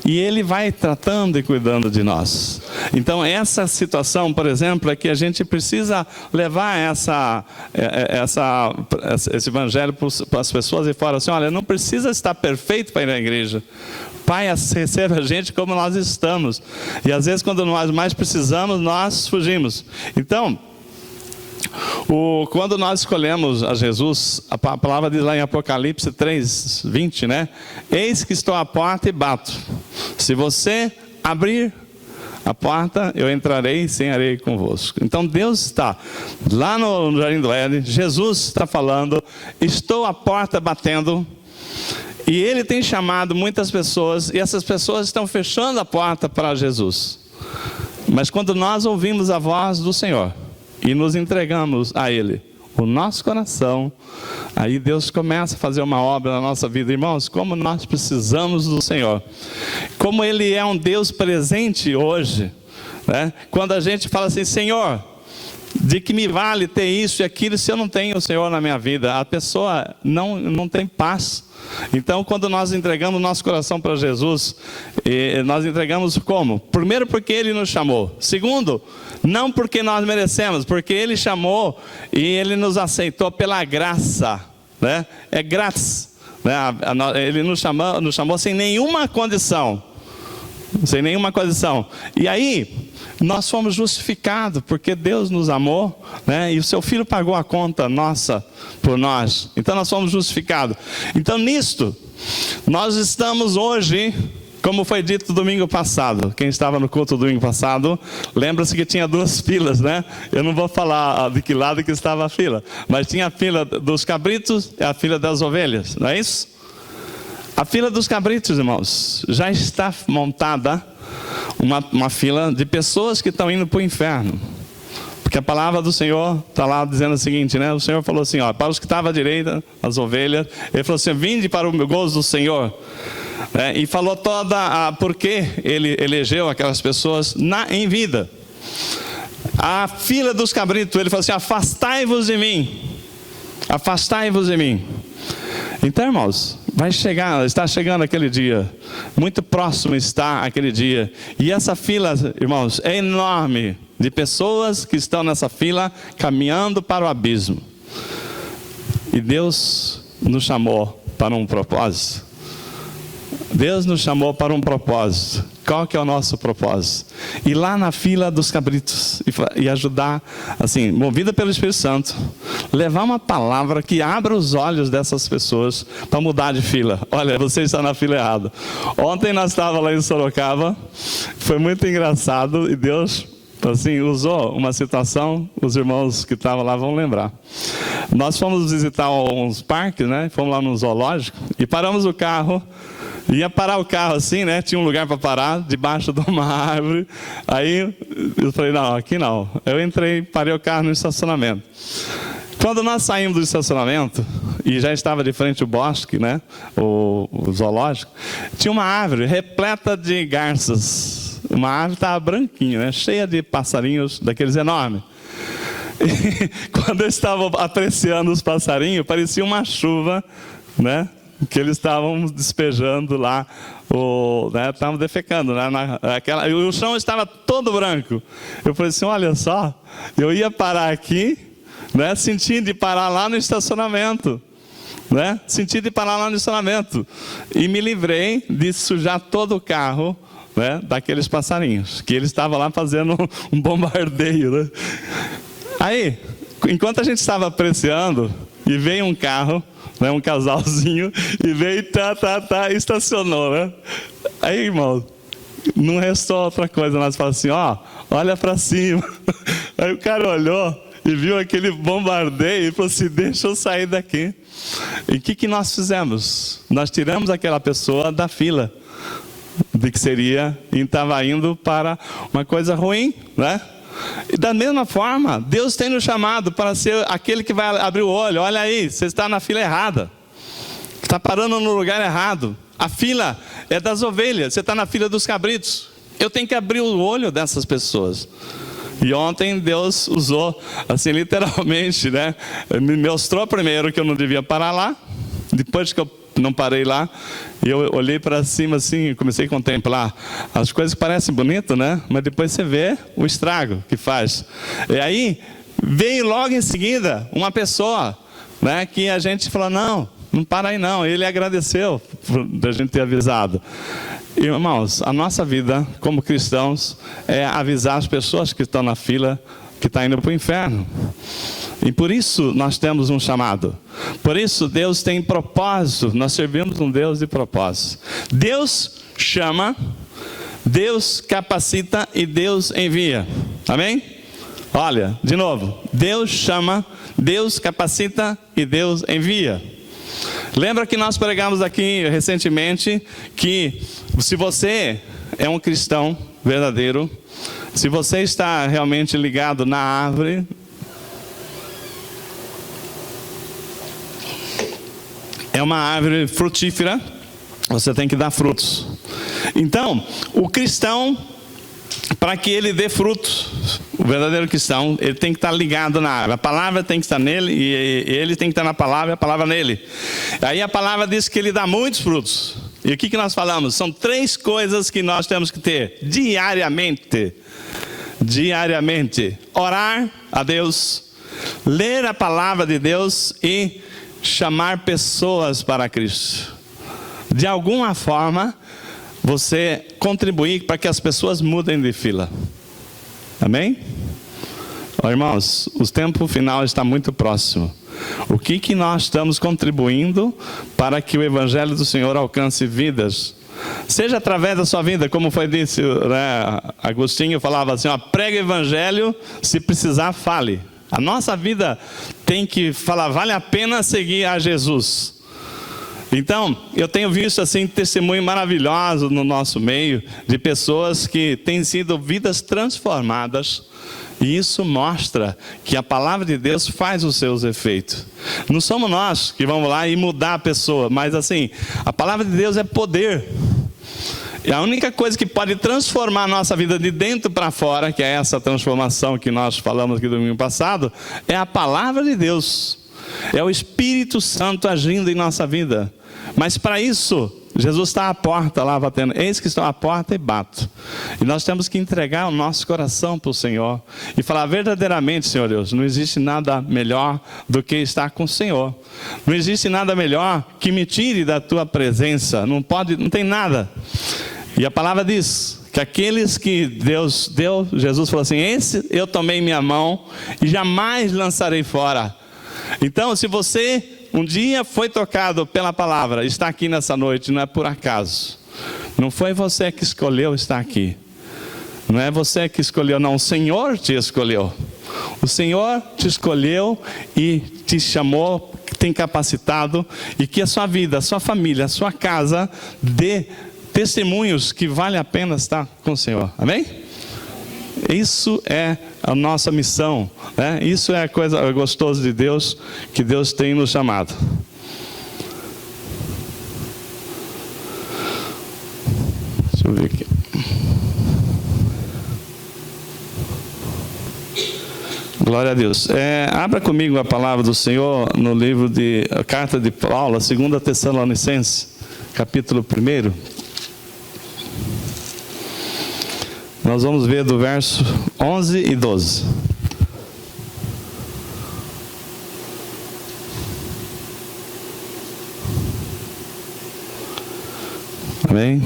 e Ele vai tratando e cuidando de nós. Então essa situação, por exemplo, é que a gente precisa levar esse evangelho para as pessoas e falar assim: olha, não precisa estar perfeito para ir à igreja. Pai recebe a gente como nós estamos. E às vezes quando nós mais precisamos, nós fugimos. Então, quando nós escolhemos a Jesus, a palavra diz lá em Apocalipse 3:20, né? Eis que estou à porta e bato. Se você abrir a porta, eu entrarei e cearei convosco. Então Deus está lá no Jardim do Éden, Jesus está falando: estou à porta batendo. E Ele tem chamado muitas pessoas, e essas pessoas estão fechando a porta para Jesus. Mas quando nós ouvimos a voz do Senhor e nos entregamos a Ele, o nosso coração, aí Deus começa a fazer uma obra na nossa vida. Irmãos, como nós precisamos do Senhor, como Ele é um Deus presente hoje, né? Quando a gente fala assim: Senhor, de que me vale ter isso e aquilo se eu não tenho o Senhor na minha vida? A pessoa não tem paz. Então, quando nós entregamos nosso coração para Jesus, nós entregamos como? Primeiro, porque Ele nos chamou. Segundo, não porque nós merecemos, porque Ele chamou e Ele nos aceitou pela graça, né? É grátis, né? Ele nos chamou sem nenhuma condição. Sem nenhuma condição. E aí, nós fomos justificados, porque Deus nos amou, né? E o seu Filho pagou a conta nossa por nós. Então nós fomos justificados. Então nisto, nós estamos hoje, como foi dito domingo passado. Quem estava no culto domingo passado, lembra-se que tinha duas filas, né? Eu não vou falar de que lado que estava a fila, mas tinha a fila dos cabritos e a fila das ovelhas, não é isso? A fila dos cabritos, irmãos, já está montada uma fila de pessoas que estão indo para o inferno. Porque a palavra do Senhor está lá dizendo o seguinte, né? O Senhor falou assim, ó, para os que estavam à direita, as ovelhas, Ele falou assim: vinde para o gozo do Senhor. E falou toda por que Ele elegeu aquelas pessoas em vida. A fila dos cabritos, Ele falou assim: afastai-vos de mim. Afastai-vos de mim. Então, irmãos, está chegando aquele dia, muito próximo está aquele dia, e essa fila, irmãos, é enorme, de pessoas que estão nessa fila, caminhando para o abismo. E Deus nos chamou para um propósito. Deus nos chamou para um propósito. Qual que é o nosso propósito? Ir lá na fila dos cabritos e ajudar, assim, movida pelo Espírito Santo, levar uma palavra que abra os olhos dessas pessoas para mudar de fila. Olha, você está na fila errada. Ontem nós estávamos lá em Sorocaba, foi muito engraçado, e Deus, assim, usou uma situação, os irmãos que estavam lá vão lembrar. Nós fomos visitar uns parques, né? Fomos lá no zoológico e paramos o carro. Ia parar o carro assim, né? Tinha um lugar para parar, debaixo de uma árvore. Aí eu falei: não, aqui não. Eu entrei, parei o carro no estacionamento. Quando nós saímos do estacionamento, e já estava de frente ao bosque, né? O zoológico, tinha uma árvore repleta de garças. Uma árvore estava branquinha, né? Cheia de passarinhos, daqueles enormes. E quando eu estava apreciando os passarinhos, parecia uma chuva, né? Que eles estavam despejando lá, estavam defecando, né? E o chão estava todo branco. Eu falei assim: olha só, eu ia parar aqui, né? Senti de parar lá no estacionamento, né? Senti de parar lá no estacionamento, e me livrei de sujar todo o carro, né? Daqueles passarinhos, que eles estavam lá fazendo um bombardeio, né? Aí, enquanto a gente estava apreciando, e veio um carro, né, um casalzinho, e veio e estacionou, né? Aí, irmão, não restou outra coisa, nós falamos assim: ó, olha para cima. Aí o cara olhou e viu aquele bombardeio e falou assim: deixa eu sair daqui. E o que nós fizemos? Nós tiramos aquela pessoa da fila, de que seria, e estava indo para uma coisa ruim, né? E da mesma forma, Deus tem nos chamado para ser aquele que vai abrir o olho. Olha aí, você está na fila errada, está parando no lugar errado. A fila é das ovelhas, você está na fila dos cabritos. Eu tenho que abrir o olho dessas pessoas. E ontem Deus usou, assim, literalmente, né? Me mostrou primeiro que eu não devia parar lá. Depois que eu não parei lá. E eu olhei para cima assim e comecei a contemplar as coisas que parecem bonitas, né? Mas depois você vê o estrago que faz. E aí veio logo em seguida uma pessoa, né, que a gente falou, não para aí não. Ele agradeceu da gente ter avisado. Irmãos, a nossa vida como cristãos é avisar as pessoas que estão na fila, que estão indo para o inferno. E por isso nós temos um chamado. Por isso Deus tem propósito. Nós servimos um Deus de propósito. Deus chama, Deus capacita e Deus envia. Amém? Olha, de novo. Deus chama, Deus capacita e Deus envia. Lembra que nós pregamos aqui recentemente que se você é um cristão verdadeiro, se você está realmente ligado na árvore, é uma árvore frutífera, você tem que dar frutos. Então, o cristão, para que ele dê frutos, o verdadeiro cristão, ele tem que estar ligado na árvore. A palavra tem que estar nele e ele tem que estar na palavra e a palavra nele. Aí a palavra diz que ele dá muitos frutos. E o que nós falamos? São 3 coisas que nós temos que ter diariamente. Diariamente. Orar a Deus, ler a palavra de Deus e chamar pessoas para Cristo. De alguma forma, você contribuir para que as pessoas mudem de fila. Amém? Irmãos, o tempo final está muito próximo. O que nós estamos contribuindo para que o Evangelho do Senhor alcance vidas? Seja através da sua vida, como foi dito, né? Agostinho falava assim, prega o Evangelho, se precisar fale. A nossa vida tem que falar, vale a pena seguir a Jesus. Então, eu tenho visto assim testemunho maravilhoso no nosso meio de pessoas que têm sido vidas transformadas. E isso mostra que a palavra de Deus faz os seus efeitos. Não somos nós que vamos lá e mudar a pessoa, mas assim, a palavra de Deus é poder. E a única coisa que pode transformar a nossa vida de dentro para fora, que é essa transformação que nós falamos aqui no domingo passado, é a palavra de Deus. É o Espírito Santo agindo em nossa vida. Mas para isso, Jesus está à porta lá batendo. Eis que estou à porta e bato. E nós temos que entregar o nosso coração para o Senhor. E falar verdadeiramente, Senhor Deus, não existe nada melhor do que estar com o Senhor. Não existe nada melhor que me tire da tua presença. Não tem nada. E a palavra diz que aqueles que Deus deu, Jesus falou assim, esse eu tomei em minha mão e jamais lançarei fora. Então, se você um dia foi tocado pela palavra, está aqui nessa noite, não é por acaso. Não foi você que escolheu estar aqui. Não é você que escolheu, não. O Senhor te escolheu. O Senhor te escolheu e te chamou, tem capacitado. E que a sua vida, a sua família, a sua casa dê testemunhos que vale a pena estar com o Senhor. Amém? Isso é a nossa missão, né? Isso é a coisa gostosa de Deus, que Deus tem nos chamado. Deixa eu ver aqui. Glória a Deus. Abra comigo a palavra do Senhor no livro de a carta de Paulo, 2 Tessalonicenses, capítulo 1. Nós vamos ver do verso 11 e 12. Amém?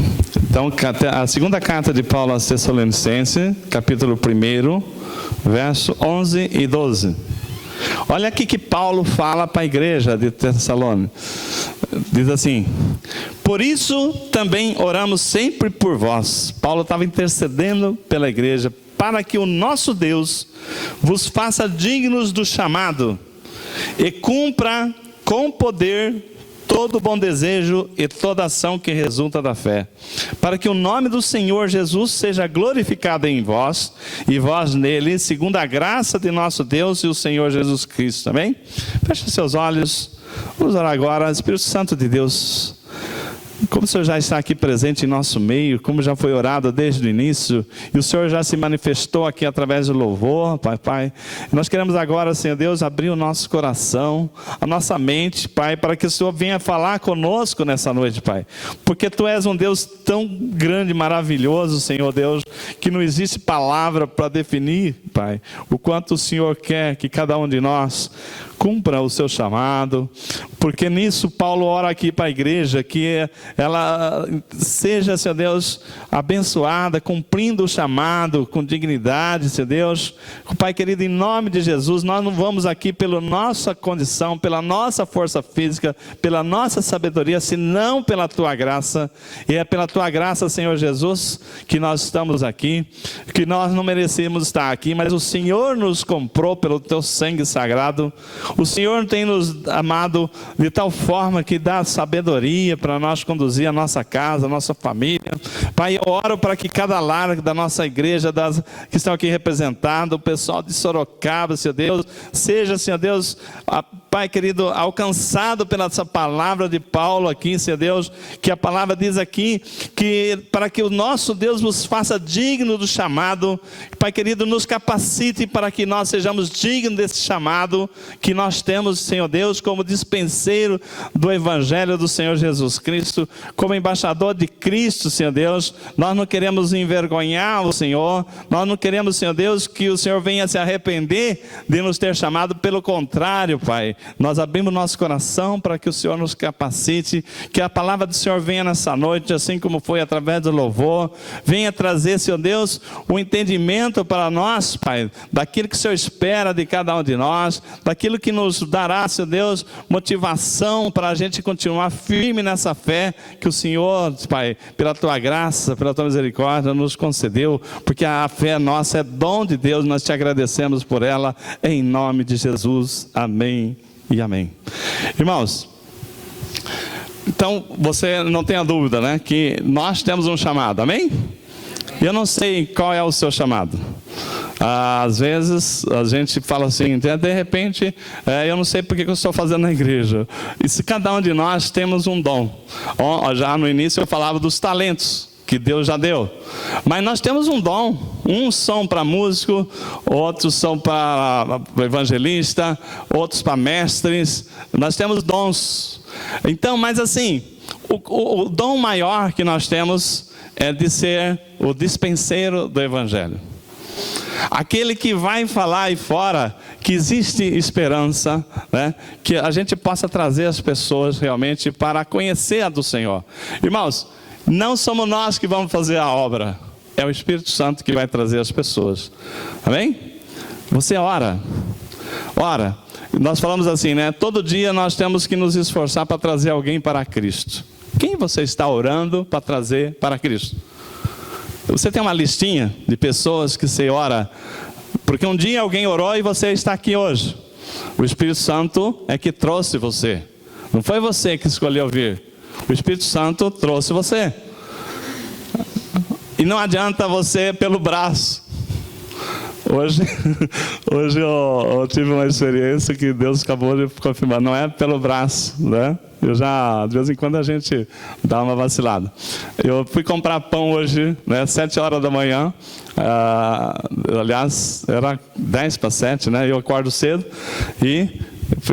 Então, a segunda carta de Paulo aos Tessalonicenses, capítulo 1, verso 11 e 12. Olha aqui que Paulo fala para a igreja de Tessalônica. Diz assim: por isso também oramos sempre por vós. Paulo estava intercedendo pela igreja, para que o nosso Deus vos faça dignos do chamado e cumpra com poder todo bom desejo e toda ação que resulta da fé, para que o nome do Senhor Jesus seja glorificado em vós e vós nele, segundo a graça de nosso Deus e o Senhor Jesus Cristo. Amém? Feche seus olhos. Vamos orar agora. Espírito Santo de Deus, como o Senhor já está aqui presente em nosso meio, como já foi orado desde o início, e o Senhor já se manifestou aqui através do louvor, Pai. Nós queremos agora, Senhor Deus, abrir o nosso coração, a nossa mente, Pai, para que o Senhor venha falar conosco nessa noite, Pai. Porque Tu és um Deus tão grande, maravilhoso, Senhor Deus, que não existe palavra para definir, Pai, o quanto o Senhor quer que cada um de nós cumpra o seu chamado, porque nisso Paulo ora aqui para a igreja, que ela seja, Senhor Deus, abençoada, cumprindo o chamado com dignidade, Senhor Deus. Pai querido, em nome de Jesus, nós não vamos aqui pela nossa condição, pela nossa força física, pela nossa sabedoria, senão pela Tua graça, e é pela Tua graça, Senhor Jesus, que nós estamos aqui, que nós não merecemos estar aqui, mas o Senhor nos comprou pelo Teu sangue sagrado. O Senhor tem nos amado de tal forma que dá sabedoria para nós conduzir a nossa casa, a nossa família. Pai, eu oro para que cada lar da nossa igreja, que estão aqui representados, o pessoal de Sorocaba, Senhor Deus, seja, Senhor Deus, Pai querido, alcançado pela essa palavra de Paulo aqui, Senhor Deus, que a palavra diz aqui, que para que o nosso Deus nos faça digno do chamado, Pai querido, nos capacite para que nós sejamos dignos desse chamado, que nós temos, Senhor Deus, como dispenseiro do Evangelho do Senhor Jesus Cristo, como embaixador de Cristo, Senhor Deus. Nós não queremos envergonhar o Senhor, nós não queremos, Senhor Deus, que o Senhor venha se arrepender de nos ter chamado, pelo contrário, Pai, nós abrimos nosso coração para que o Senhor nos capacite, que a palavra do Senhor venha nessa noite, assim como foi através do louvor, venha trazer, Senhor Deus, um entendimento para nós, Pai, daquilo que o Senhor espera de cada um de nós, daquilo que nos dará, Senhor Deus, motivação para a gente continuar firme nessa fé que o Senhor, Pai, pela Tua graça, pela Tua misericórdia, nos concedeu, porque a fé nossa é dom de Deus, nós Te agradecemos por ela, em nome de Jesus, amém e amém. Irmãos, então você não tenha dúvida, né, que nós temos um chamado, amém? Eu não sei qual é o seu chamado. Às vezes a gente fala assim, de repente, eu não sei porque que eu estou fazendo na igreja. E se cada um de nós temos um dom. Já no início eu falava dos talentos que Deus já deu. Mas nós temos um dom. Uns são para músico, outros são para evangelista, outros para mestres. Nós temos dons. Então, mas assim, o dom maior que nós temos é de ser o dispenseiro do Evangelho. Aquele que vai falar aí fora que existe esperança, né? Que a gente possa trazer as pessoas realmente para conhecer a do Senhor. Irmãos, não somos nós que vamos fazer a obra, é o Espírito Santo que vai trazer as pessoas. Amém? Você ora. Nós falamos assim, né? Todo dia nós temos que nos esforçar para trazer alguém para Cristo. Quem você está orando para trazer para Cristo? Você tem uma listinha de pessoas que você ora, porque um dia alguém orou e você está aqui hoje. O Espírito Santo é que trouxe você. Não foi você que escolheu vir. O Espírito Santo trouxe você. E não adianta você pelo braço. Hoje eu tive uma experiência que Deus acabou de confirmar. Não é pelo braço, né? De vez em quando a gente dá uma vacilada. Eu fui comprar pão hoje, né, 7 horas da manhã. Aliás, era 10 para 7, né? Eu acordo cedo e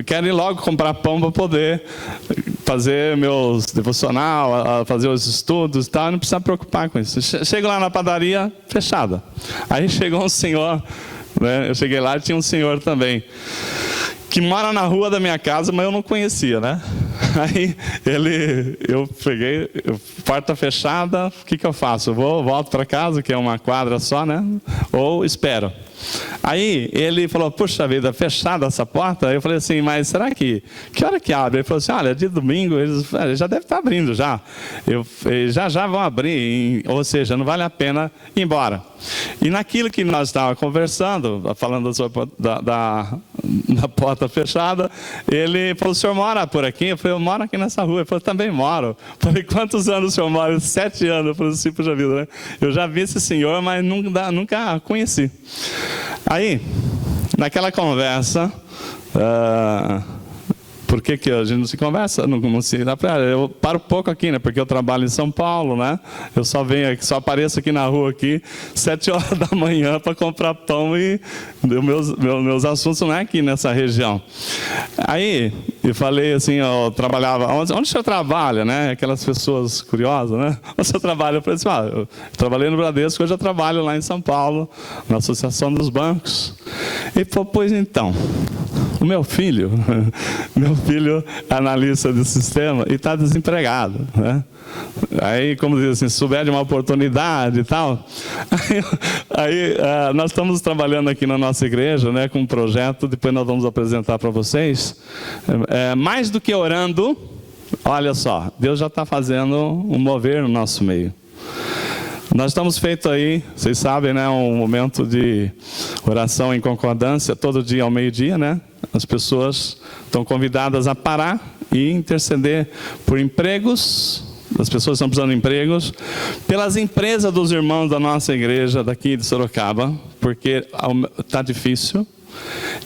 quero ir logo comprar pão para poder fazer meus devocional, fazer os estudos e tal, não precisa preocupar com isso. Chego lá na padaria, fechada. Aí chegou um senhor, né? Eu cheguei lá e tinha um senhor também, que mora na rua da minha casa, mas eu não conhecia, né? Aí eu peguei, porta fechada, o que eu faço? Eu volto para casa, que é uma quadra só, né? Ou espero. Aí ele falou, puxa vida, fechada essa porta? Eu falei assim, mas será que hora que abre? Ele falou assim, olha, de domingo, eles já devem estar abrindo já. Já vão abrir, ou seja, não vale a pena ir embora. E naquilo que nós estávamos conversando, falando da porta fechada, ele falou, o senhor mora por aqui? Eu falei, eu moro aqui nessa rua. Ele falou, também moro. Eu falei, quantos anos o senhor mora? 7 anos. Eu falei assim, puxa vida, né? Eu já vi esse senhor, mas nunca conheci. Aí, naquela conversa, por que a gente não se conversa? Não se dá pra, eu paro pouco aqui, né? Porque eu trabalho em São Paulo, né? Eu só venho aqui, só apareço aqui na rua aqui 7 horas da manhã para comprar pão e meus assuntos não é aqui nessa região. Aí eu falei assim, eu trabalhava, onde o senhor trabalha, né? Aquelas pessoas curiosas, né? Onde você trabalha? Eu falei assim, eu trabalhei no Bradesco, hoje eu trabalho lá em São Paulo, na Associação dos Bancos. E falou, pois então, o meu filho é analista de sistema e está desempregado, né? Aí, como diz assim, se souber de uma oportunidade e tal, nós estamos trabalhando aqui na nossa igreja, né, com um projeto, depois nós vamos apresentar para vocês, mais do que orando, olha só, Deus já está fazendo um mover no nosso meio. Nós estamos feito aí, vocês sabem, né, um momento de oração em concordância, todo dia ao meio-dia, né? As pessoas estão convidadas a parar e interceder por empregos. As pessoas estão precisando de empregos, pelas empresas dos irmãos da nossa igreja daqui de Sorocaba, porque está difícil,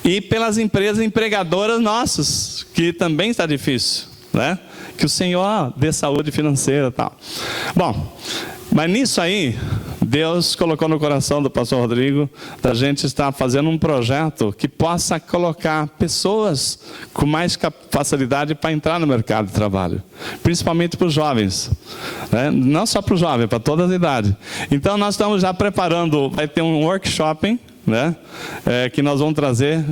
e pelas empresas empregadoras nossas, que também está difícil, né? Que o Senhor dê saúde financeira e tal. Bom, mas nisso aí, Deus colocou no coração do pastor Rodrigo da gente estar fazendo um projeto que possa colocar pessoas com mais facilidade para entrar no mercado de trabalho, principalmente para os jovens, né? Não só para os jovens, para todas as idades. Então nós estamos já preparando, vai ter um workshop, né? Que nós vamos trazer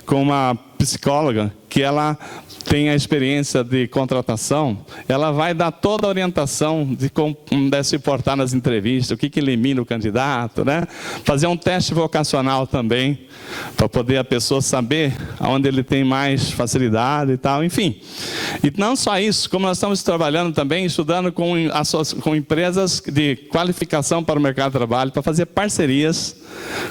com uma psicóloga que ela tem a experiência de contratação, ela vai dar toda a orientação de como deve se portar nas entrevistas, o que elimina o candidato, né? Fazer um teste vocacional também, para poder a pessoa saber aonde ele tem mais facilidade e tal, enfim. E não só isso, como nós estamos trabalhando também, estudando com empresas de qualificação para o mercado de trabalho, para fazer parcerias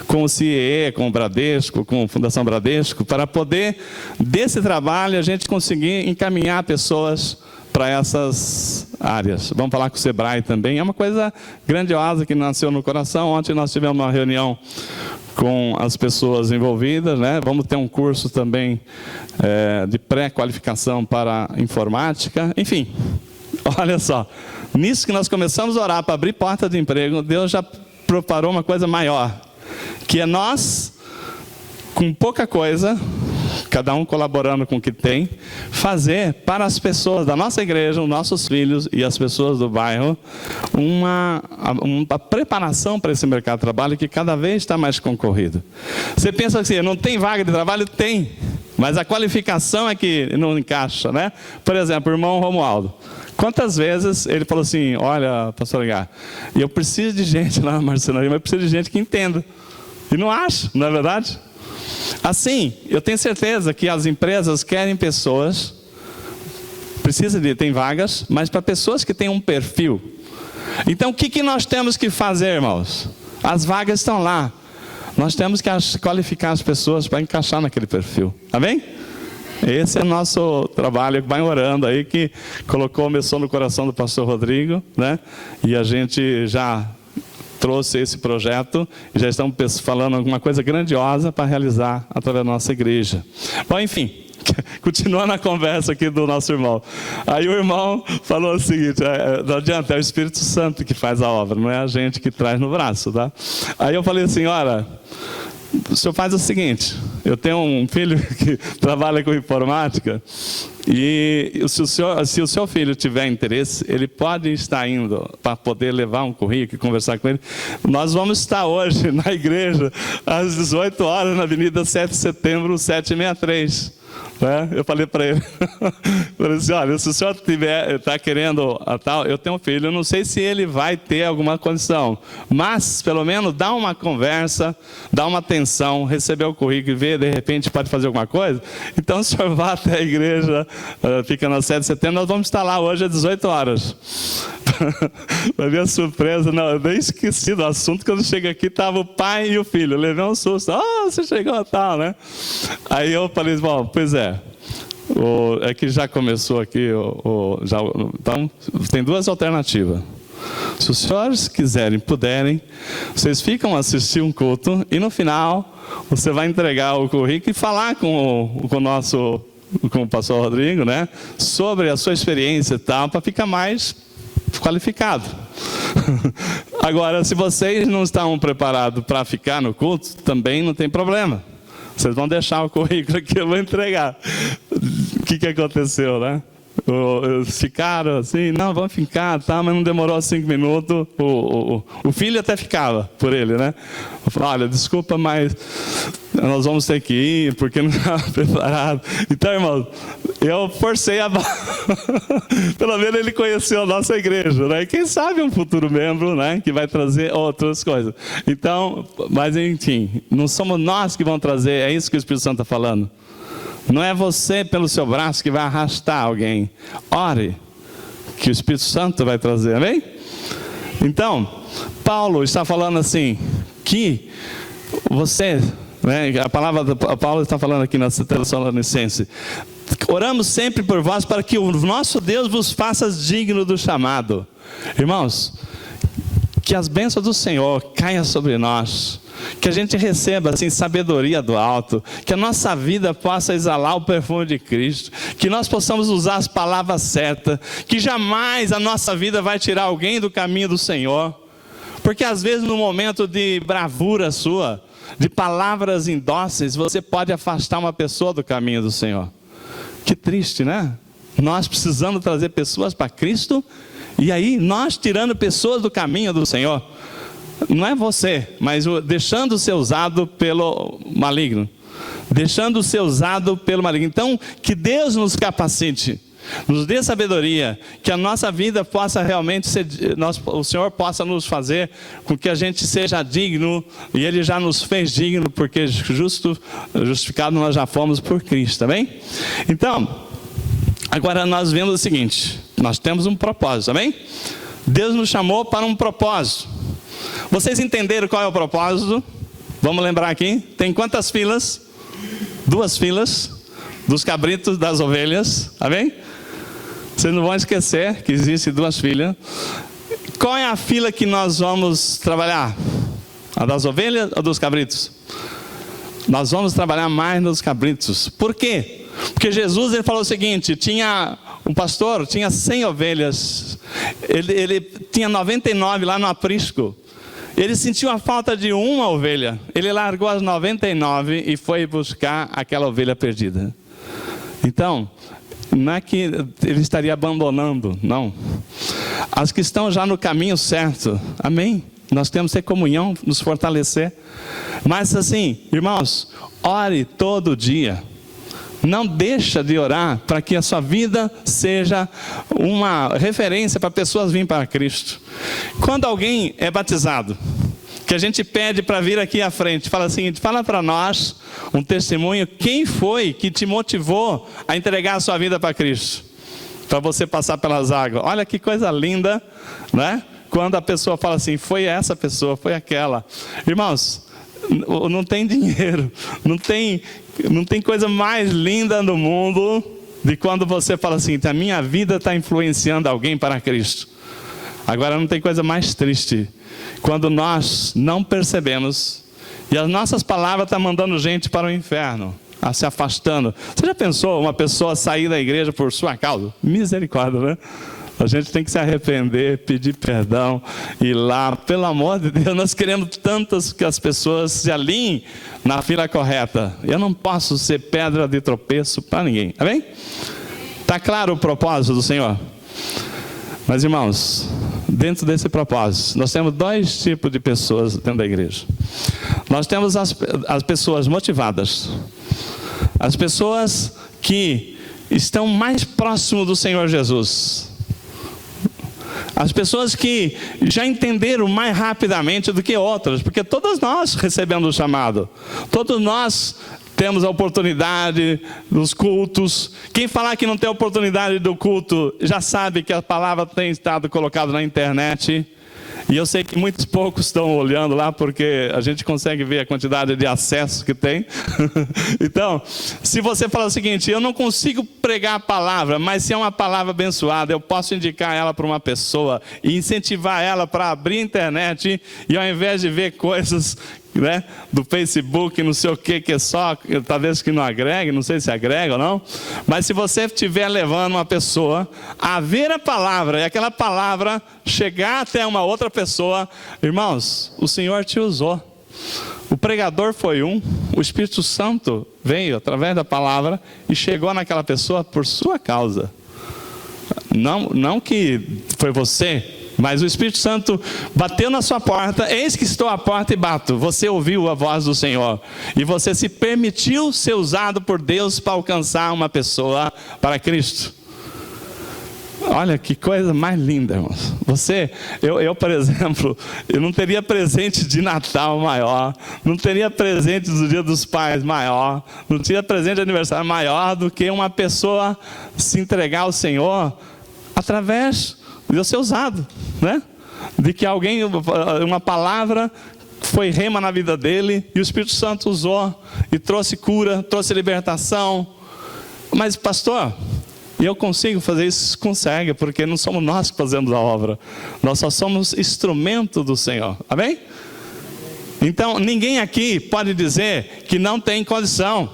com o CIE, com o Bradesco, com a Fundação Bradesco, para poder, desse trabalho, a gente conseguir encaminhar pessoas para essas áreas. Vamos falar com o Sebrae também. É uma coisa grandiosa que nasceu no coração. Ontem nós tivemos uma reunião com as pessoas envolvidas, né? Vamos ter um curso também de pré-qualificação para informática. Enfim, olha só. Nisso que nós começamos a orar para abrir porta de emprego, Deus já preparou uma coisa maior, que é nós, com pouca coisa, cada um colaborando com o que tem, fazer para as pessoas da nossa igreja, os nossos filhos e as pessoas do bairro, uma preparação para esse mercado de trabalho que cada vez está mais concorrido. Você pensa assim, não tem vaga de trabalho? Tem, mas a qualificação é que não encaixa, né? Por exemplo, o irmão Romualdo. Quantas vezes ele falou assim, olha, pastor Aguiar, eu preciso de gente lá na marcenaria, mas eu preciso de gente que entenda. E não acho, não é verdade? Assim, eu tenho certeza que as empresas querem pessoas, tem vagas, mas para pessoas que têm um perfil. Então, o que nós temos que fazer, irmãos? As vagas estão lá. Nós temos que qualificar as pessoas para encaixar naquele perfil. Amém? Esse é o nosso trabalho, vai orando aí, que começou no coração do pastor Rodrigo, né? E a gente já trouxe esse projeto e já estamos falando alguma coisa grandiosa para realizar através da nossa igreja. Bom, enfim, continuando a conversa aqui do nosso irmão. Aí o irmão falou o seguinte, não adianta, é o Espírito Santo que faz a obra, não é a gente que traz no braço, tá? Aí eu falei assim, olha, o senhor faz o seguinte, eu tenho um filho que trabalha com informática e se o seu filho tiver interesse, ele pode estar indo para poder levar um currículo e conversar com ele. Nós vamos estar hoje na igreja às 18 horas na Avenida 7 de Setembro, 763. Né? Eu falei para ele, falei assim, olha, se o senhor está querendo a tal, eu tenho um filho, eu não sei se ele vai ter alguma condição, mas pelo menos dá uma conversa, dá uma atenção, receber o currículo e ver, de repente pode fazer alguma coisa. Então o senhor vá até a igreja, fica na 7 de setembro, nós vamos estar lá hoje às 18 horas. Para minha surpresa, não, eu nem esqueci do assunto, quando eu cheguei aqui estava o pai e o filho, eu levei um susto, você chegou a tal, né? Aí eu falei, bom, pois é que já começou aqui, então tem duas alternativas. Se os senhores quiserem, puderem, vocês ficam a assistir um culto e no final você vai entregar o currículo e falar com o nosso com o pastor Rodrigo, né? Sobre a sua experiência e tal, para ficar mais qualificado. Agora, se vocês não estão preparados para ficar no culto, também não tem problema. Vocês vão deixar o currículo que eu vou entregar. O que aconteceu, né? Ficaram assim, não, vamos ficar, tá, mas não demorou 5 minutos. O filho até ficava por ele, né? Olha, desculpa, mas nós vamos ter que ir, porque não estava preparado. Então, irmão, eu forcei a barra. Pelo menos ele conheceu a nossa igreja, né? E quem sabe um futuro membro, né? Que vai trazer outras coisas. Então, mas enfim, não somos nós que vamos trazer, é isso que o Espírito Santo está falando. Não é você pelo seu braço que vai arrastar alguém. Ore, que o Espírito Santo vai trazer, amém? Então, Paulo está falando assim, que você, né, a palavra de Paulo está falando aqui na Tessalonicenses, oramos sempre por vós para que o nosso Deus vos faça digno do chamado. Irmãos, que as bênçãos do Senhor caiam sobre nós, que a gente receba assim sabedoria do alto, que a nossa vida possa exalar o perfume de Cristo, que nós possamos usar as palavras certas, que jamais a nossa vida vai tirar alguém do caminho do Senhor, porque às vezes no momento de bravura sua, de palavras indóceis, você pode afastar uma pessoa do caminho do Senhor. Que triste, né? Nós precisamos trazer pessoas para Cristo, e aí nós tirando pessoas do caminho do Senhor. Não é você, mas deixando ser usado pelo maligno. Deixando ser usado pelo maligno. Então, que Deus nos capacite, nos dê sabedoria, que a nossa vida possa realmente ser, o Senhor possa nos fazer com que a gente seja digno, e Ele já nos fez digno, porque justificado nós já fomos por Cristo, tá bem? Então, agora nós vemos o seguinte, nós temos um propósito, amém? Deus nos chamou para um propósito. Vocês entenderam qual é o propósito? Vamos lembrar aqui, tem quantas filas? 2 filas, dos cabritos, das ovelhas, amém? Vocês não vão esquecer que existem 2 filas. Qual é a fila que nós vamos trabalhar? A das ovelhas ou dos cabritos? Nós vamos trabalhar mais nos cabritos. Por quê? Porque Jesus ele falou o seguinte, tinha um pastor, tinha 100 ovelhas, ele tinha 99 lá no aprisco. Ele sentiu a falta de uma ovelha, ele largou as 99 e foi buscar aquela ovelha perdida. Então, não é que ele estaria abandonando, não. As que estão já no caminho certo, amém? Nós temos que ter comunhão, nos fortalecer. Mas assim, irmãos, ore todo dia. Não deixa de orar para que a sua vida seja uma referência para pessoas virem para Cristo. Quando alguém é batizado, que a gente pede para vir aqui à frente, fala assim, fala para nós um testemunho, quem foi que te motivou a entregar a sua vida para Cristo? Para você passar pelas águas. Olha que coisa linda, né? Quando a pessoa fala assim, foi essa pessoa, foi aquela. Irmãos, não tem dinheiro, não tem coisa mais linda no mundo de quando você fala assim, a minha vida está influenciando alguém para Cristo. Agora não tem coisa mais triste, quando nós não percebemos, e as nossas palavras estão mandando gente para o inferno, se afastando. Você já pensou uma pessoa sair da igreja por sua causa? Misericórdia, né? A gente tem que se arrepender, pedir perdão, ir lá, pelo amor de Deus, nós queremos tantas que as pessoas se alinhem na fila correta. Eu não posso ser pedra de tropeço para ninguém, amém? Está claro o propósito do Senhor? Mas irmãos, dentro desse propósito, nós temos 2 tipos de pessoas dentro da igreja. Nós temos as pessoas motivadas, as pessoas que estão mais próximo do Senhor Jesus. As pessoas que já entenderam mais rapidamente do que outras, porque todas nós recebemos o chamado, todos nós temos a oportunidade dos cultos. Quem falar que não tem oportunidade do culto, já sabe que a palavra tem estado colocada na internet. E eu sei que muitos poucos estão olhando lá, porque a gente consegue ver a quantidade de acesso que tem. Então, se você falar o seguinte, eu não consigo pregar a palavra, mas se é uma palavra abençoada, eu posso indicar ela para uma pessoa e incentivar ela para abrir a internet, e ao invés de ver coisas né, do Facebook, não sei o que é só, talvez que não agregue, não sei se agrega ou não, mas se você estiver levando uma pessoa a ver a palavra, e aquela palavra chegar até uma outra pessoa, irmãos, o Senhor te usou. O pregador foi um, o Espírito Santo veio através da palavra e chegou naquela pessoa por sua causa. Não que foi você, mas o Espírito Santo bateu na sua porta. Eis que estou à porta e bato. Você ouviu a voz do Senhor e você se permitiu ser usado por Deus para alcançar uma pessoa para Cristo. Olha que coisa mais linda, irmãos. Eu, por exemplo, eu não teria presente de Natal maior, não teria presente do Dia dos Pais maior, não teria presente de aniversário maior do que uma pessoa se entregar ao Senhor através de eu ser usado, né? De que alguém, uma palavra foi rema na vida dele e o Espírito Santo usou e trouxe cura, trouxe libertação. Mas pastor, eu consigo fazer isso? Consegue, porque não somos nós que fazemos a obra, nós só somos instrumento do Senhor, amém? Então ninguém aqui pode dizer que não tem condição,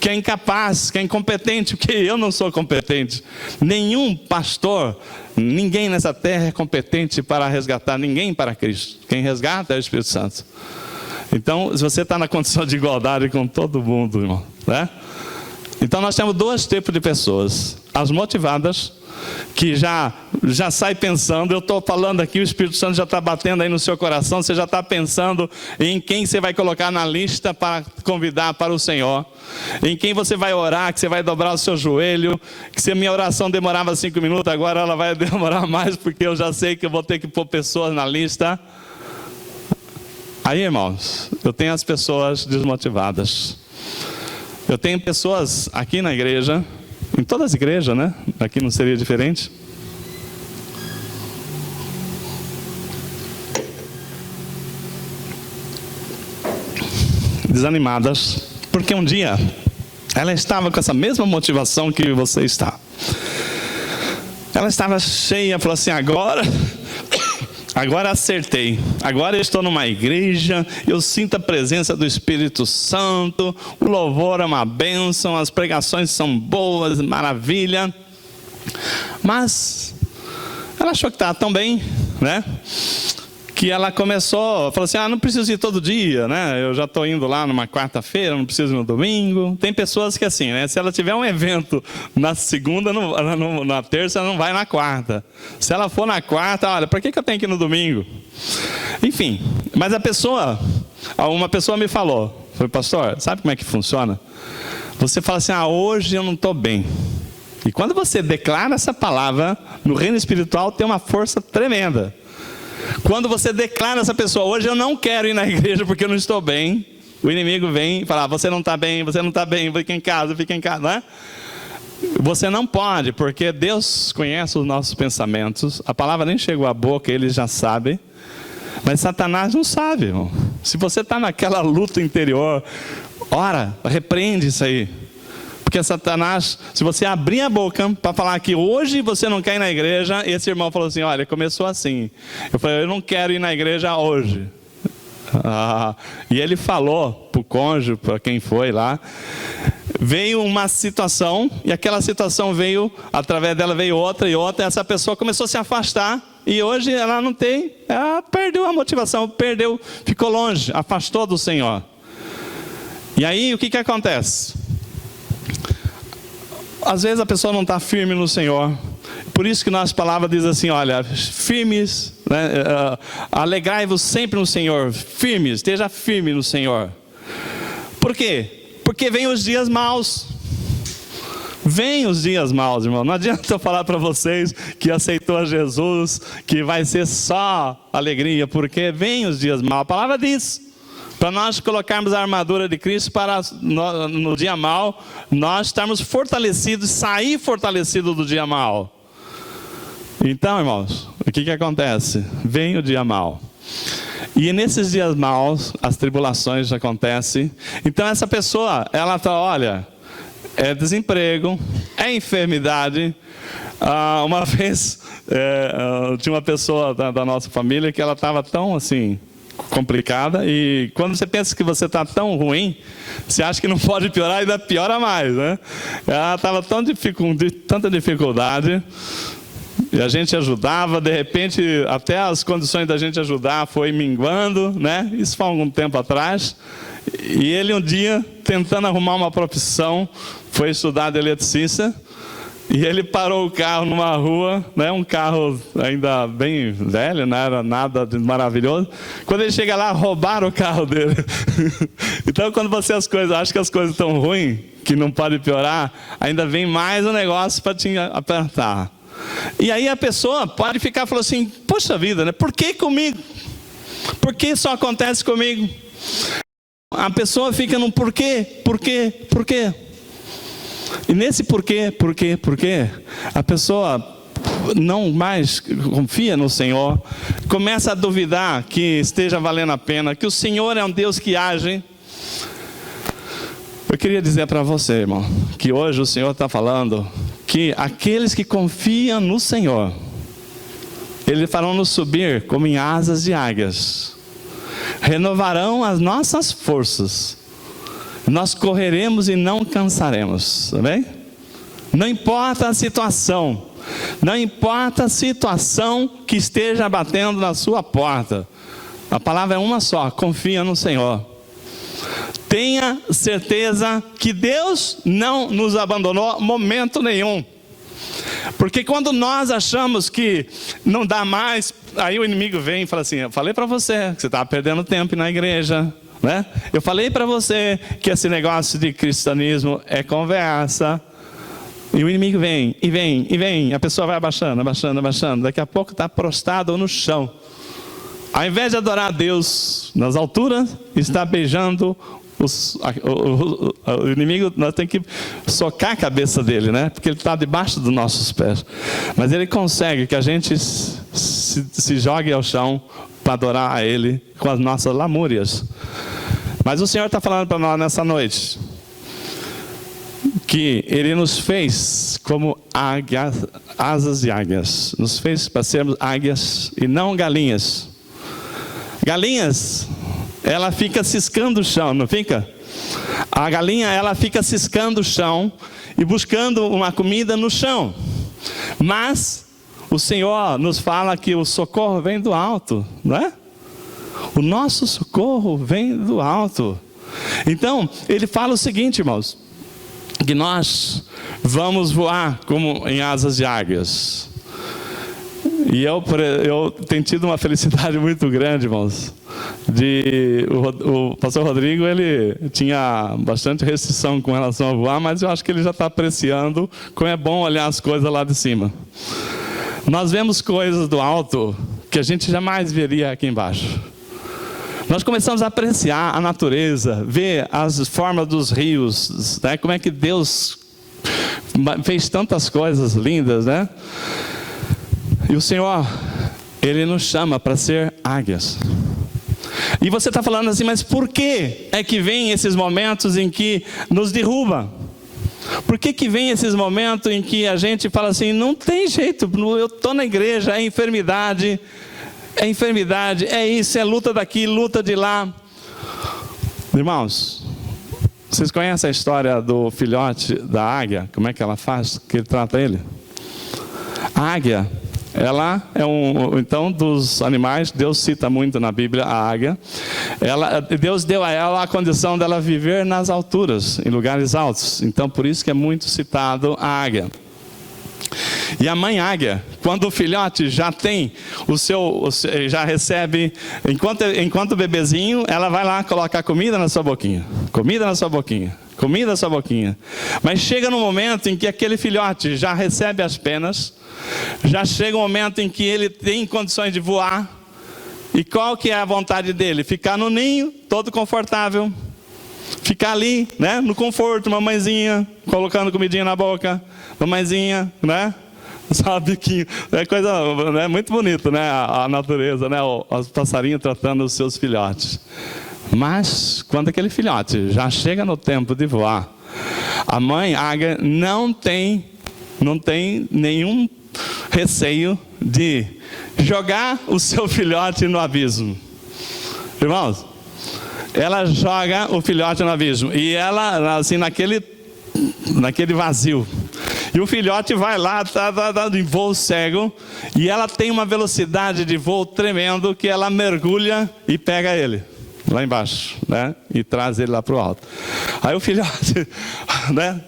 que é incapaz, que é incompetente, porque eu não sou competente. Nenhum pastor, ninguém nessa terra é competente para resgatar ninguém para Cristo. Quem resgata é o Espírito Santo. Então, se você está na condição de igualdade com todo mundo, irmão, né? Então nós temos dois tipos de pessoas: as motivadas, que já sai pensando, eu estou falando aqui, o Espírito Santo já está batendo aí no seu coração, você já está pensando em quem você vai colocar na lista para convidar para o Senhor, em quem você vai orar, que você vai dobrar o seu joelho, que se a minha oração demorava 5 minutos, agora ela vai demorar mais, porque eu já sei que eu vou ter que pôr pessoas na lista. Aí, irmãos, eu tenho as pessoas desmotivadas. Eu tenho pessoas aqui na igreja, em todas as igrejas, né? Aqui não seria diferente. Desanimadas, porque um dia ela estava com essa mesma motivação que você está. Ela estava cheia, falou assim: agora acertei, agora eu estou numa igreja, eu sinto a presença do Espírito Santo, o louvor é uma bênção, as pregações são boas, maravilha. Mas ela achou que estava tão bem, né? Que ela começou, falou assim: não preciso ir todo dia, né? Eu já estou indo lá numa quarta-feira, não preciso ir no domingo. Tem pessoas que assim, né? Se ela tiver um evento na segunda, na terça, ela não vai na quarta. Se ela for na quarta, olha, para que eu tenho que ir no domingo? Enfim, mas uma pessoa me falou, foi: pastor, sabe como é que funciona? Você fala assim: hoje eu não estou bem. E quando você declara essa palavra, no reino espiritual tem uma força tremenda. Quando você declara essa pessoa: hoje eu não quero ir na igreja porque eu não estou bem, o inimigo vem e fala: você não está bem, fica em casa, não é? Você não pode, porque Deus conhece os nossos pensamentos, a palavra nem chegou à boca, Ele já sabe, mas Satanás não sabe, irmão. Se você está naquela luta interior, ora, repreende isso aí. Porque Satanás, se você abrir a boca para falar que hoje você não quer ir na igreja, esse irmão falou assim: olha, começou assim. Eu falei: eu não quero ir na igreja hoje. E ele falou para o cônjuge, para quem foi lá, veio uma situação, e aquela situação veio, através dela veio outra e outra, e essa pessoa começou a se afastar, e hoje ela não tem, ela perdeu a motivação, ficou longe, afastou do Senhor. E aí o que acontece? Às vezes a pessoa não está firme no Senhor. Por isso que nossa palavra diz assim: olha, firmes, né? Alegrai-vos sempre no Senhor. Firmes, esteja firme no Senhor. Por quê? Porque vem os dias maus. Vem os dias maus, irmão. Não adianta eu falar para vocês que aceitou a Jesus, que vai ser só alegria, porque vem os dias maus. A palavra diz: para nós colocarmos a armadura de Cristo para no dia mau, nós estarmos fortalecidos, sair fortalecidos do dia mau. Então, irmãos, o que acontece? Vem o dia mau. E nesses dias maus, as tribulações acontecem. Então essa pessoa, ela fala: olha, é desemprego, é enfermidade. Uma vez, tinha uma pessoa da nossa família que ela estava tão assim, complicada, e quando você pensa que você está tão ruim, você acha que não pode piorar, ainda piora mais, né? Ela estava com tanta dificuldade, e a gente ajudava, de repente, até as condições da gente ajudar foi minguando, né? Isso foi há algum tempo atrás. E ele um dia, tentando arrumar uma profissão, foi estudar de eletricista, e ele parou o carro numa rua, né? Um carro ainda bem velho, não era nada de maravilhoso. Quando ele chega lá, roubaram o carro dele. Então, quando você acha que as coisas estão ruins, que não pode piorar, ainda vem mais um negócio para te apertar. E aí a pessoa pode ficar falando assim, poxa vida, né? Por que comigo? Por que só acontece comigo? A pessoa fica num porquê, porquê. E nesse porquê, a pessoa não mais confia no Senhor, começa a duvidar que esteja valendo a pena, que o Senhor é um Deus que age. Eu queria dizer para você, irmão, que hoje o Senhor está falando que aqueles que confiam no Senhor, Ele farão nos subir como em asas de águias, renovarão as nossas forças, nós correremos e não cansaremos, tá bem? Não importa a situação, não importa a situação que esteja batendo na sua porta, a palavra é uma só: confia no Senhor. Tenha certeza que Deus não nos abandonou momento nenhum. Porque quando nós achamos que não dá mais, aí o inimigo vem e fala assim, eu falei para você que você estava perdendo tempo na igreja, né? Eu falei para você que esse negócio de cristianismo é conversa. E o inimigo vem, e vem, a pessoa vai abaixando, daqui a pouco está prostrado no chão. Ao invés de adorar a Deus nas alturas, está beijando o inimigo. Nós temos que socar a cabeça dele, né? Porque ele está debaixo dos nossos pés. Mas ele consegue que a gente se jogue ao chão para adorar a Ele com as nossas lamúrias. Mas o Senhor está falando para nós nessa noite que Ele nos fez como águias, asas de águias. Nos fez para sermos águias e não galinhas. Galinhas, ela fica ciscando o chão, não fica? A galinha, ela fica ciscando o chão e buscando uma comida no chão. Mas o Senhor nos fala que o socorro vem do alto, não é? O nosso socorro vem do alto. Então, Ele fala o seguinte, irmãos, que nós vamos voar como em asas de águias. E eu tenho tido uma felicidade muito grande, irmãos. O pastor Rodrigo, ele tinha bastante restrição com relação a voar, mas eu acho que ele já está apreciando como é bom olhar as coisas lá de cima. Nós vemos coisas do alto que a gente jamais veria aqui embaixo. Nós começamos a apreciar a natureza, ver as formas dos rios, né? Como é que Deus fez tantas coisas lindas, né? E o Senhor, Ele nos chama para ser águias. E você está falando assim, mas por que é que vem esses momentos em que nos derruba? Por que vem esses momentos em que a gente fala assim, não tem jeito, eu estou na igreja, é enfermidade, é isso, é luta daqui, luta de lá. Irmãos, vocês conhecem a história do filhote da águia? Como é que ela faz, que ele trata ele? A águia, ela é então, dos animais, Deus cita muito na Bíblia a águia. Deus deu a ela a condição dela viver nas alturas, em lugares altos. Então, por isso que é muito citado a águia. E a mãe águia, quando o filhote já tem já recebe, enquanto bebezinho, ela vai lá colocar comida na sua boquinha. Mas chega no momento em que aquele filhote já recebe as penas, já chega um momento em que ele tem condições de voar. E qual que é a vontade dele? Ficar no ninho, todo confortável. Ficar ali, né, no conforto, mamãezinha, colocando comidinha na boca, mamãezinha, né? Só biquinho. É coisa, né, muito bonito, né? A natureza, né? Os passarinhos tratando os seus filhotes. Mas, quando aquele filhote já chega no tempo de voar, a mãe águia não tem nenhum receio de jogar o seu filhote no abismo. Irmãos, ela joga o filhote no abismo. E ela, assim, naquele vazio. E o filhote vai lá, tá em voo cego. E ela tem uma velocidade de voo tremendo que ela mergulha e pega ele lá embaixo, né? E traz ele lá para o alto. Aí o filhote, né?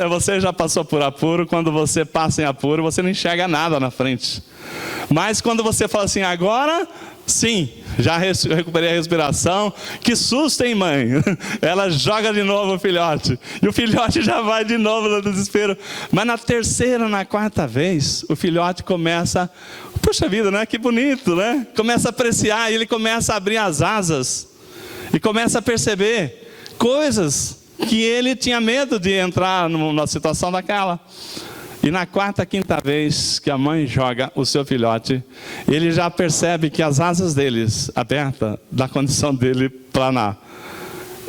Você já passou por apuro. Quando você passa em apuro, você não enxerga nada na frente. Mas quando você fala assim, agora sim, já recuperei a respiração. Que susto, hein, mãe? Ela joga de novo o filhote. E o filhote já vai de novo no desespero. Mas na terceira, na quarta vez, o filhote começa... Puxa vida, né? Que bonito, né? Começa a apreciar, e ele começa a abrir as asas. E começa a perceber coisas que ele tinha medo de entrar numa situação daquela. E na quarta, quinta vez que a mãe joga o seu filhote, ele já percebe que as asas deles abertas dá condição dele planar.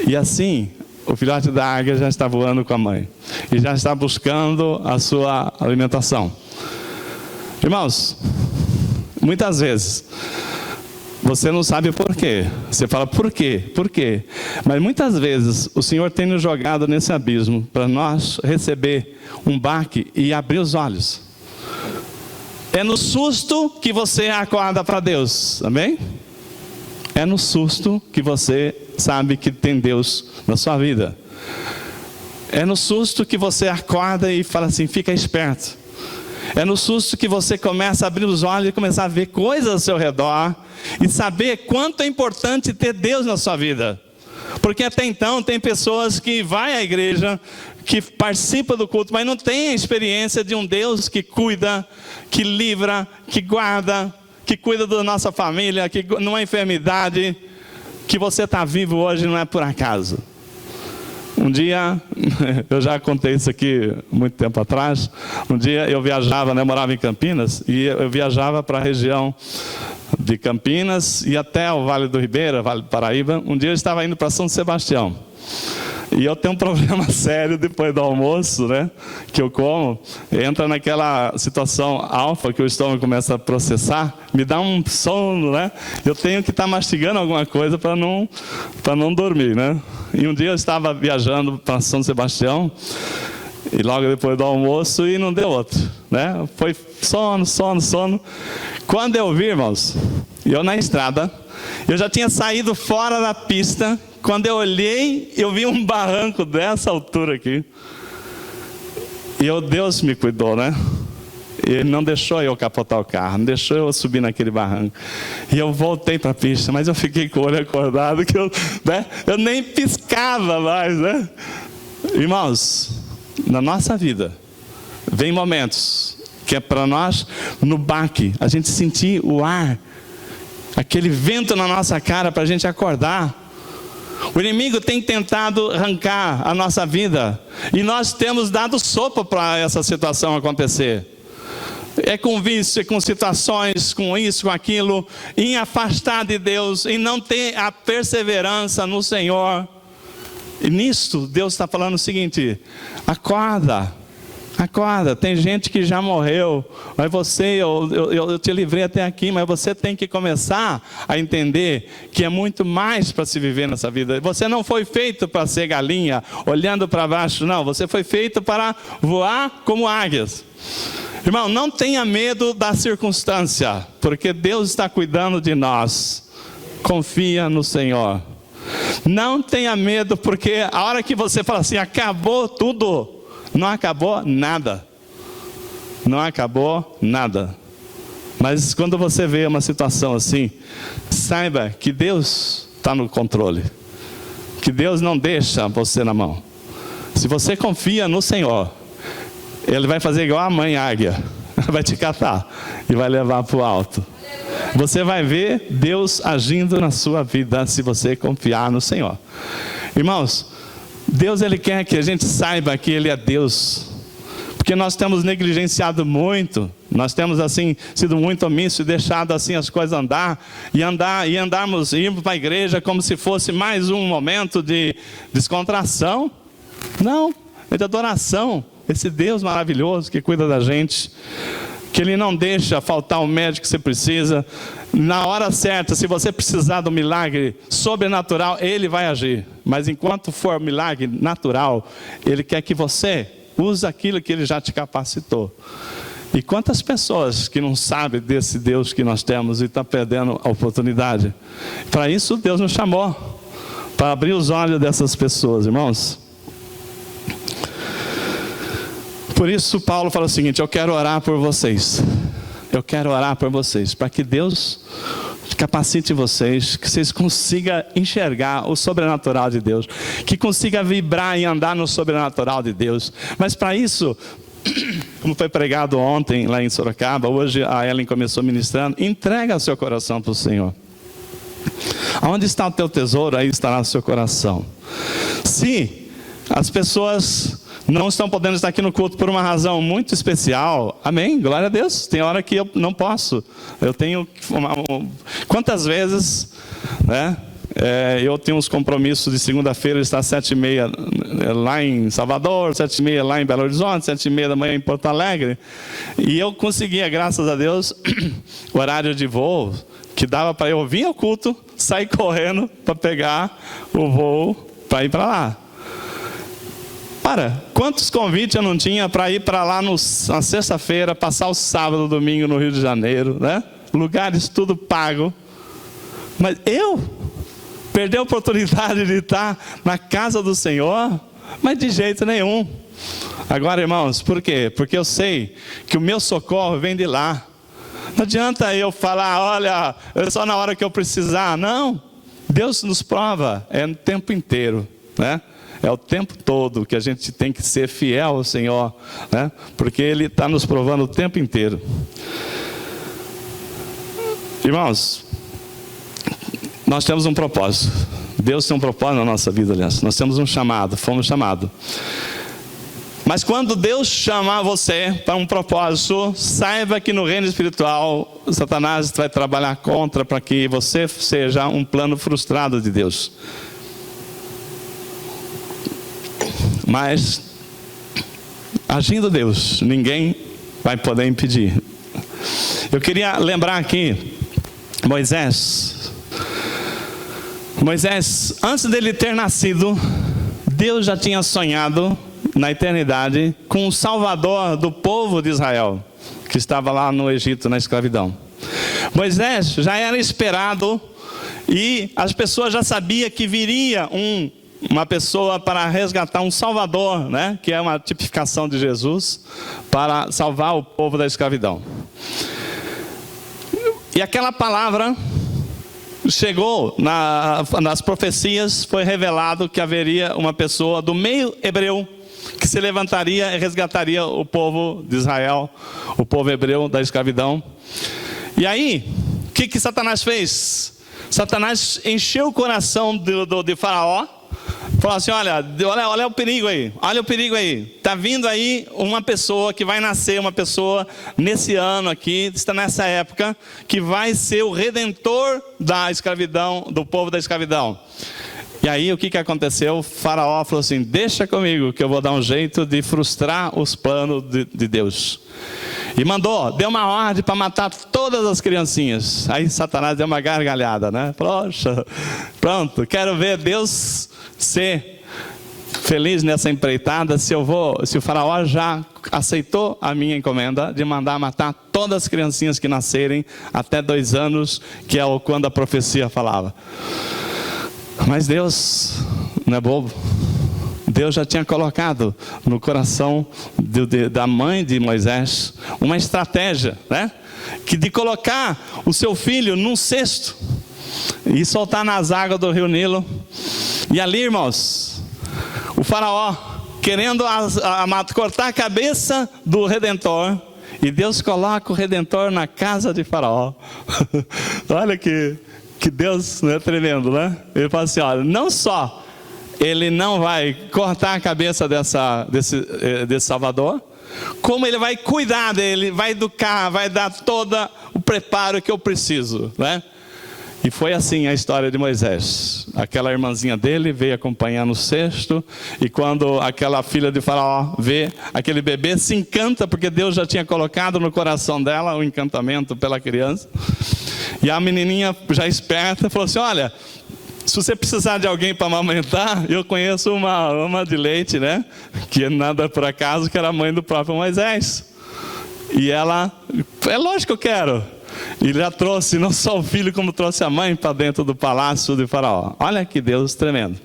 E assim, o filhote da águia já está voando com a mãe. E já está buscando a sua alimentação. Irmãos, muitas vezes... você não sabe por quê. Você fala, por quê? Por quê? Mas muitas vezes o Senhor tem nos jogado nesse abismo para nós receber um baque e abrir os olhos. É no susto que você acorda para Deus. Amém? É no susto que você sabe que tem Deus na sua vida. É no susto que você acorda e fala assim, fica esperto. É no susto que você começa a abrir os olhos e começar a ver coisas ao seu redor e saber quanto é importante ter Deus na sua vida. Porque até então tem pessoas que vão à igreja, que participam do culto, mas não tem a experiência de um Deus que cuida, que livra, que guarda, que cuida da nossa família, que numa enfermidade, que você está vivo hoje não é por acaso. Um dia, eu já contei isso aqui muito tempo atrás, um dia eu viajava, né, eu morava em Campinas, e eu viajava para a região de Campinas e até o Vale do Ribeira, Vale do Paraíba. Um dia eu estava indo para São Sebastião, e eu tenho um problema sério depois do almoço, né, que eu como, entra naquela situação alfa que o estômago começa a processar, me dá um sono, né, eu tenho que estar mastigando alguma coisa para não dormir, né. E um dia eu estava viajando para São Sebastião, e logo depois do almoço, e não deu outro, né? Foi sono. Quando eu vi, irmãos, eu na estrada, eu já tinha saído fora da pista. Quando eu olhei, eu vi um barranco dessa altura aqui. E Deus me cuidou, né? Ele não deixou eu capotar o carro, não deixou eu subir naquele barranco. E eu voltei para a pista, mas eu fiquei com o olho acordado, que eu nem piscava mais, né? Irmãos, na nossa vida, vem momentos que é para nós, no baque, a gente sentir o ar, aquele vento na nossa cara para a gente acordar. O inimigo tem tentado arrancar a nossa vida, e nós temos dado sopa para essa situação acontecer. É com vício, é com situações, com isso, com aquilo, em afastar de Deus, em não ter a perseverança no Senhor. E nisto, Deus está falando o seguinte, acorda, tem gente que já morreu, mas você, eu te livrei até aqui, mas você tem que começar a entender que é muito mais para se viver nessa vida. Você não foi feito para ser galinha, olhando para baixo, não, você foi feito para voar como águias. Irmão, não tenha medo da circunstância, porque Deus está cuidando de nós. Confia no Senhor. Não tenha medo, porque a hora que você fala assim, acabou tudo, não acabou nada. Não acabou nada. Mas quando você vê uma situação assim, saiba que Deus está no controle. Que Deus não deixa você na mão. Se você confia no Senhor, Ele vai fazer igual a mãe águia, vai te catar e vai levar para o alto. Você vai ver Deus agindo na sua vida se você confiar no Senhor. Irmãos, Deus Ele quer que a gente saiba que Ele é Deus, porque nós temos negligenciado muito, nós temos assim sido muito omissos e deixado assim as coisas andar e irmos para a igreja como se fosse mais um momento de descontração. Não, é de adoração. Esse Deus maravilhoso que cuida da gente. que Ele não deixa faltar o médico que você precisa. Na hora certa, se você precisar do milagre sobrenatural, Ele vai agir. Mas enquanto for milagre natural, Ele quer que você use aquilo que Ele já te capacitou. E quantas pessoas que não sabem desse Deus que nós temos e estão perdendo a oportunidade? Para isso Deus nos chamou, para abrir os olhos dessas pessoas, irmãos. Por isso Paulo fala o seguinte: eu quero orar por vocês. Eu quero orar por vocês, para que Deus capacite vocês, que vocês consigam enxergar o sobrenatural de Deus, que consigam vibrar e andar no sobrenatural de Deus. Mas para isso, como foi pregado ontem lá em Sorocaba, hoje a Ellen começou ministrando, entrega o seu coração para o Senhor. Aonde está o teu tesouro, aí estará o seu coração. Se as pessoas não estão podendo estar aqui no culto por uma razão muito especial, amém, glória a Deus. Tem hora que eu não posso, eu tenho quantas vezes, né? Eu tenho uns compromissos de segunda-feira, estar às 7h30 lá em Salvador, 7h30 lá em Belo Horizonte, 7h30 da manhã em Porto Alegre. E eu conseguia, graças a Deus, o horário de voo, que dava para eu vir ao culto, sair correndo para pegar o voo para ir para lá. Para, quantos convites eu não tinha para ir para lá na sexta-feira, passar o sábado, domingo no Rio de Janeiro, né? Lugares tudo pago. Mas eu perder a oportunidade de estar na casa do Senhor? Mas de jeito nenhum. Agora, irmãos, por quê? Porque eu sei que o meu socorro vem de lá. Não adianta eu falar, olha, é só na hora que eu precisar. Não, Deus nos prova, é no tempo inteiro, né? É o tempo todo que a gente tem que ser fiel ao Senhor, né? Porque Ele está nos provando o tempo inteiro. Irmãos, nós temos um propósito. Deus tem um propósito na nossa vida, aliás. Nós temos um chamado, fomos chamados. Mas quando Deus chamar você para um propósito, saiba que no reino espiritual, Satanás vai trabalhar contra para que você seja um plano frustrado de Deus. Mas, agindo Deus, ninguém vai poder impedir. Eu queria lembrar aqui, Moisés, antes dele ter nascido, Deus já tinha sonhado na eternidade com o Salvador do povo de Israel, que estava lá no Egito, na escravidão. Moisés já era esperado e as pessoas já sabiam que viria uma pessoa para resgatar um Salvador, né? Que é uma tipificação de Jesus, para salvar o povo da escravidão. E aquela palavra chegou nas profecias, foi revelado que haveria uma pessoa do meio hebreu que se levantaria e resgataria o povo de Israel, o povo hebreu da escravidão. E aí, o que Satanás fez? Satanás encheu o coração de Faraó, falou assim, olha o perigo aí, olha o perigo aí. Está vindo aí uma pessoa que vai nascer, uma pessoa nesse ano aqui, está nessa época, que vai ser o redentor da escravidão, do povo da escravidão. E aí o que aconteceu? O Faraó falou assim, deixa comigo que eu vou dar um jeito de frustrar os planos de Deus. E deu uma ordem para matar todas as criancinhas. Aí Satanás deu uma gargalhada, né? Poxa, pronto, quero ver Deus ser feliz nessa empreitada. Se o Faraó já aceitou a minha encomenda de mandar matar todas as criancinhas que nascerem até 2 anos, que é quando a profecia falava. Mas Deus não é bobo. Deus já tinha colocado no coração da mãe de Moisés uma estratégia, né? De colocar o seu filho num cesto e soltar nas águas do rio Nilo. E ali, irmãos, o Faraó querendo cortar a cabeça do Redentor, e Deus coloca o Redentor na casa de Faraó. Olha que Deus, né, tremendo, né? Ele fala assim, olha, não só Ele não vai cortar a cabeça desse Salvador, como Ele vai cuidar dele, vai educar, vai dar todo o preparo que eu preciso, né? E foi assim a história de Moisés. Aquela irmãzinha dele veio acompanhar no cesto, e quando aquela filha de Faraó vê aquele bebê, se encanta, porque Deus já tinha colocado no coração dela o encantamento pela criança. E a menininha, já esperta, falou assim: olha, se você precisar de alguém para amamentar, eu conheço uma de leite, né? Que nada por acaso, que era a mãe do próprio Moisés. E ela, é lógico que eu quero. E já trouxe não só o filho, como trouxe a mãe para dentro do palácio de Faraó. Olha que Deus tremendo.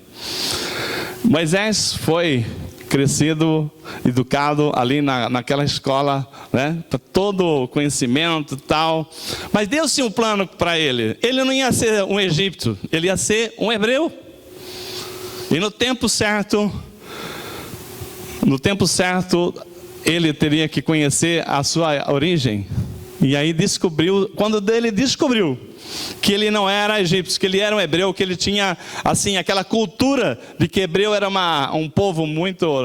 Moisés foi crescido, educado ali naquela escola, né? Todo o conhecimento e tal. Mas Deus tinha um plano para ele. Ele não ia ser um egípcio, ele ia ser um hebreu. E no tempo certo, ele teria que conhecer a sua origem. E aí quando ele descobriu que ele não era egípcio, que ele era um hebreu, que ele tinha assim aquela cultura de que hebreu era um povo muito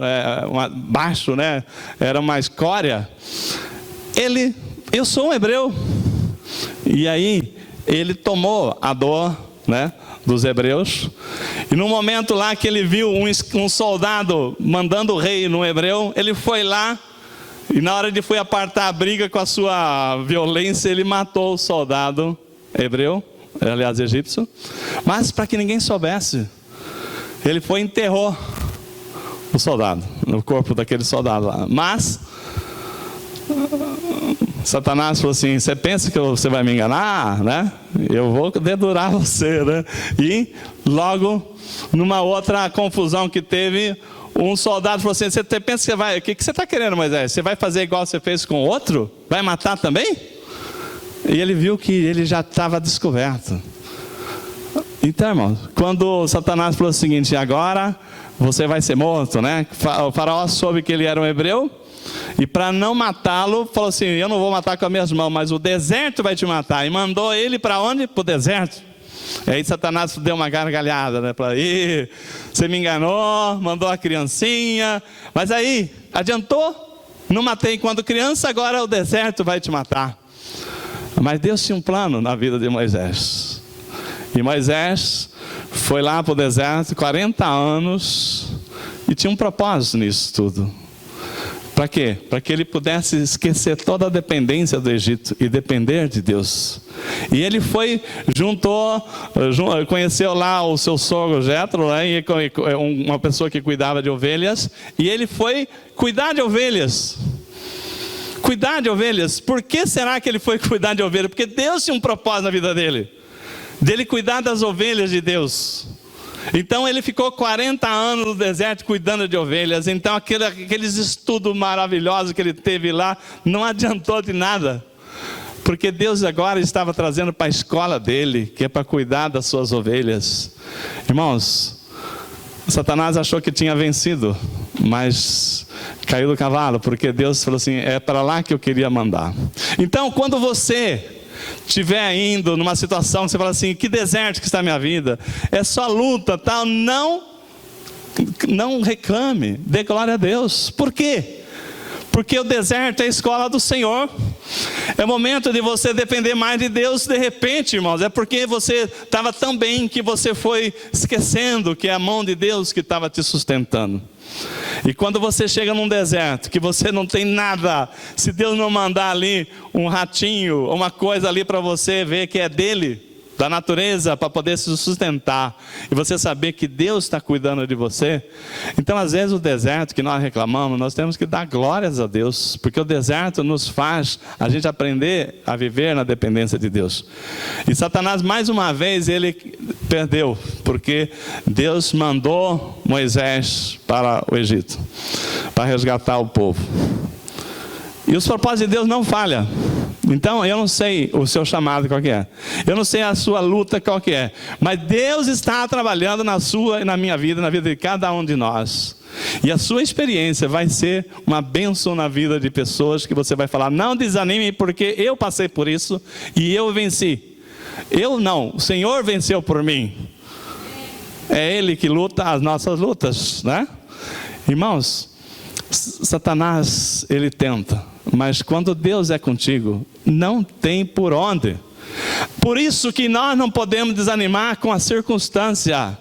baixo, né? Era uma escória. Eu sou um hebreu. E aí ele tomou a dor, né, dos hebreus. E no momento lá que ele viu um soldado mandando o rei no hebreu, ele foi lá. E na hora de foi apartar a briga com a sua violência, ele matou o soldado hebreu, aliás egípcio. Mas para que ninguém soubesse, ele foi e enterrou o soldado, no corpo daquele soldado lá. Mas Satanás falou assim: você pensa que você vai me enganar, né? Eu vou dedurar você, né? E logo, numa outra confusão que teve, um soldado falou assim: você pensa que vai, o que você está querendo, Moisés? Você vai fazer igual você fez com o outro? Vai matar também? E ele viu que ele já estava descoberto. Então, irmão, quando Satanás falou o seguinte: agora você vai ser morto, né? O faraó soube que ele era um hebreu, e para não matá-lo, falou assim: eu não vou matar com as minhas mãos, mas o deserto vai te matar. E mandou ele para onde? Para o deserto. E aí Satanás deu uma gargalhada, né? Para aí, você me enganou, mandou a criancinha, mas aí, adiantou? Não matei enquanto criança, agora o deserto vai te matar. Mas Deus tinha um plano na vida de Moisés. E Moisés foi lá para o deserto, 40 anos, e tinha um propósito nisso tudo. Para quê? Para que ele pudesse esquecer toda a dependência do Egito e depender de Deus. E ele foi, conheceu lá o seu sogro Jetro, né, e uma pessoa que cuidava de ovelhas, e ele foi cuidar de ovelhas. Cuidar de ovelhas. Por que será que ele foi cuidar de ovelhas? Porque Deus tinha um propósito na vida dele cuidar das ovelhas de Deus. Então ele ficou 40 anos no deserto cuidando de ovelhas. Então aqueles estudos maravilhosos que ele teve lá não adiantou de nada, porque Deus agora estava trazendo para a escola dele, que é para cuidar das suas ovelhas. Irmãos, Satanás achou que tinha vencido, mas caiu do cavalo, porque Deus falou assim: é para lá que eu queria mandar. Então quando você estiver indo numa situação que você fala assim: que deserto que está a minha vida, é só luta, tal, não reclame, dê glória a Deus. Por quê? Porque o deserto é a escola do Senhor. É momento de você depender mais de Deus. De repente, irmãos, é porque você estava tão bem que você foi esquecendo que é a mão de Deus que estava te sustentando. E quando você chega num deserto, que você não tem nada, se Deus não mandar ali um ratinho, uma coisa ali para você ver que é dele, da natureza, para poder se sustentar, e você saber que Deus está cuidando de você. Então às vezes o deserto que nós reclamamos, nós temos que dar glórias a Deus, porque o deserto nos faz a gente aprender a viver na dependência de Deus. E Satanás mais uma vez ele perdeu, porque Deus mandou Moisés para o Egito, para resgatar o povo. E os propósitos de Deus não falham. Então eu não sei o seu chamado qual que é, eu não sei a sua luta qual que é, mas Deus está trabalhando na sua e na minha vida, na vida de cada um de nós. E a sua experiência vai ser uma bênção na vida de pessoas que você vai falar: não desanime, porque eu passei por isso e eu venci. Eu não, o Senhor venceu por mim. É Ele que luta as nossas lutas, né? Irmãos, Satanás, ele tenta, mas quando Deus é contigo, não tem por onde. Por isso que nós não podemos desanimar com a circunstância.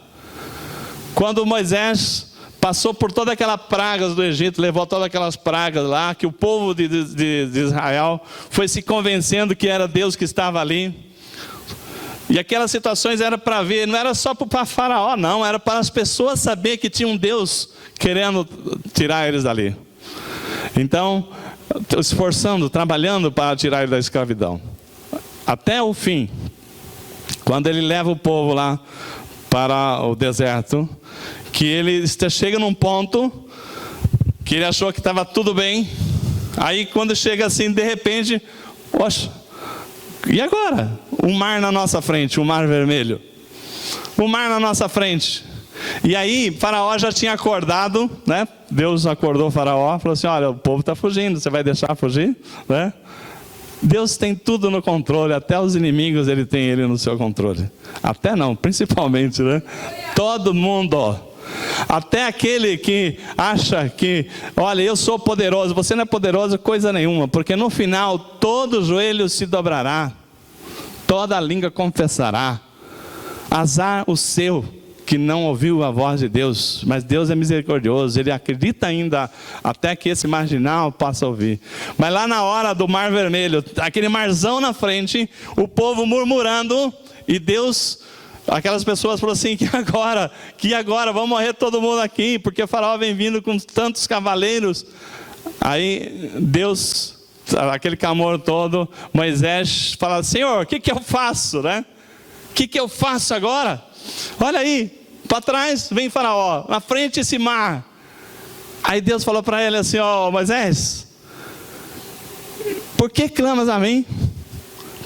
Quando Moisés passou por todas aquelas pragas do Egito, levou todas aquelas pragas lá, que o povo de Israel foi se convencendo que era Deus que estava ali. E aquelas situações era para ver, não era só para Faraó, não, era para as pessoas saber que tinha um Deus querendo tirar eles dali. Então, esforçando, trabalhando para tirar eles da escravidão. Até o fim, quando ele leva o povo lá para o deserto, que ele chega num ponto que ele achou que estava tudo bem. Aí quando chega assim, de repente, poxa, e agora? O mar na nossa frente, o mar vermelho. O mar na nossa frente. E aí Faraó já tinha acordado, né? Deus acordou Faraó, falou assim: olha, o povo está fugindo, você vai deixar fugir? Né? Deus tem tudo no controle, até os inimigos ele tem ele no seu controle. Até não, principalmente, né? Todo mundo. Até aquele que acha que, olha, eu sou poderoso, você não é poderoso coisa nenhuma, porque no final todo joelho se dobrará, toda língua confessará. Azar o seu que não ouviu a voz de Deus, mas Deus é misericordioso, Ele acredita ainda até que esse marginal possa ouvir. Mas lá na hora do mar vermelho, aquele marzão na frente, o povo murmurando, e Deus, aquelas pessoas falaram assim: que agora, vamos morrer todo mundo aqui, porque o Faraó vem vindo com tantos cavaleiros. Aí Deus, aquele clamor todo, Moisés fala: Senhor, o que eu faço, né? O que eu faço agora? Olha aí, para trás vem Faraó, na frente esse mar. Aí Deus falou para ele assim: ó, Moisés, por que clamas a mim?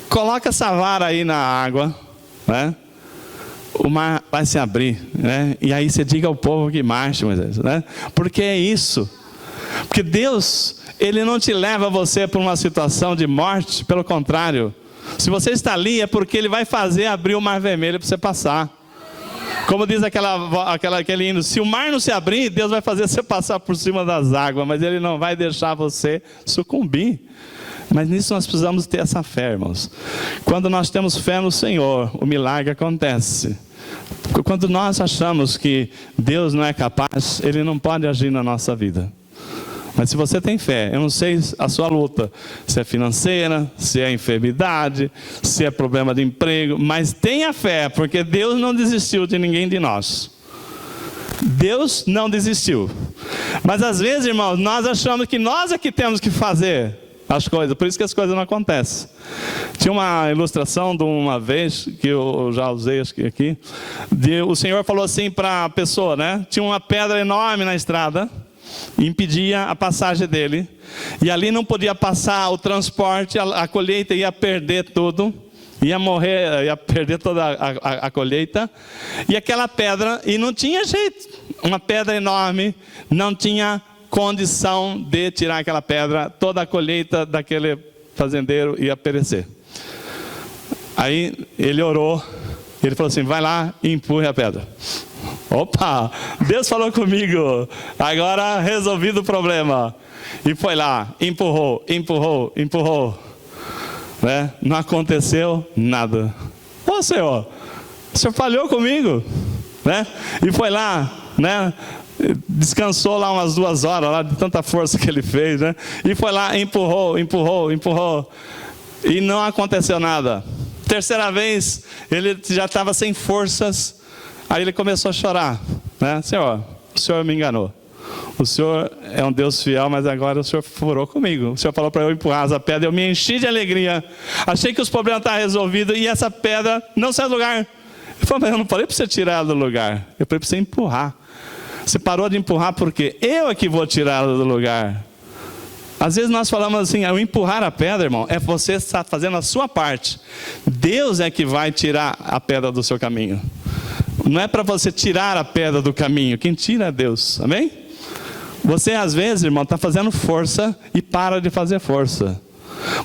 Coloca essa vara aí na água, né? O mar vai se abrir, né? E aí você diga ao povo que marche, Moisés, né? Porque é isso. Porque Deus, Ele não te leva você para uma situação de morte, pelo contrário. Se você está ali é porque Ele vai fazer abrir o mar vermelho para você passar. Como diz aquele hino: se o mar não se abrir, Deus vai fazer você passar por cima das águas, mas Ele não vai deixar você sucumbir. Mas nisso nós precisamos ter essa fé, irmãos. Quando nós temos fé no Senhor, o milagre acontece. Quando nós achamos que Deus não é capaz, Ele não pode agir na nossa vida. Mas se você tem fé, eu não sei a sua luta, se é financeira, se é enfermidade, se é problema de emprego, mas tenha fé, porque Deus não desistiu de ninguém de nós. Deus não desistiu. Mas às vezes, irmãos, nós achamos que nós é que temos que fazer as coisas, por isso que as coisas não acontecem. Tinha uma ilustração de uma vez, que eu já usei aqui, o Senhor falou assim para a pessoa, né? Tinha uma pedra enorme na estrada, impedia a passagem dele, e ali não podia passar o transporte, a colheita ia perder tudo, ia morrer, ia perder toda a colheita, e aquela pedra, e não tinha jeito, uma pedra enorme, não tinha condição de tirar aquela pedra, toda a colheita daquele fazendeiro ia perecer. Aí ele orou, ele falou assim: vai lá e empurre a pedra. Opa, Deus falou comigo, agora resolvido o problema. E foi lá, empurrou, né? Não aconteceu nada. Ô Senhor, o Senhor falhou comigo, né? E foi lá, né? Descansou lá umas 2 horas, lá de tanta força que ele fez, né? E foi lá, empurrou, e não aconteceu nada. Terceira vez, ele já estava sem forças. Aí ele começou a chorar, né? Senhor, o Senhor me enganou. O Senhor é um Deus fiel, mas agora o Senhor furou comigo. O Senhor falou para eu empurrar essa pedra, eu me enchi de alegria. Achei que os problemas estavam resolvidos e essa pedra não sai do lugar. Ele falou: mas eu não falei para você tirar ela do lugar. Eu falei para você empurrar. Você parou de empurrar porque eu é que vou tirar ela do lugar. Às vezes nós falamos assim: ao empurrar a pedra, irmão, é você estar fazendo a sua parte. Deus é que vai tirar a pedra do seu caminho. Não é para você tirar a pedra do caminho, quem tira é Deus, amém? Você às vezes, irmão, está fazendo força e para de fazer força.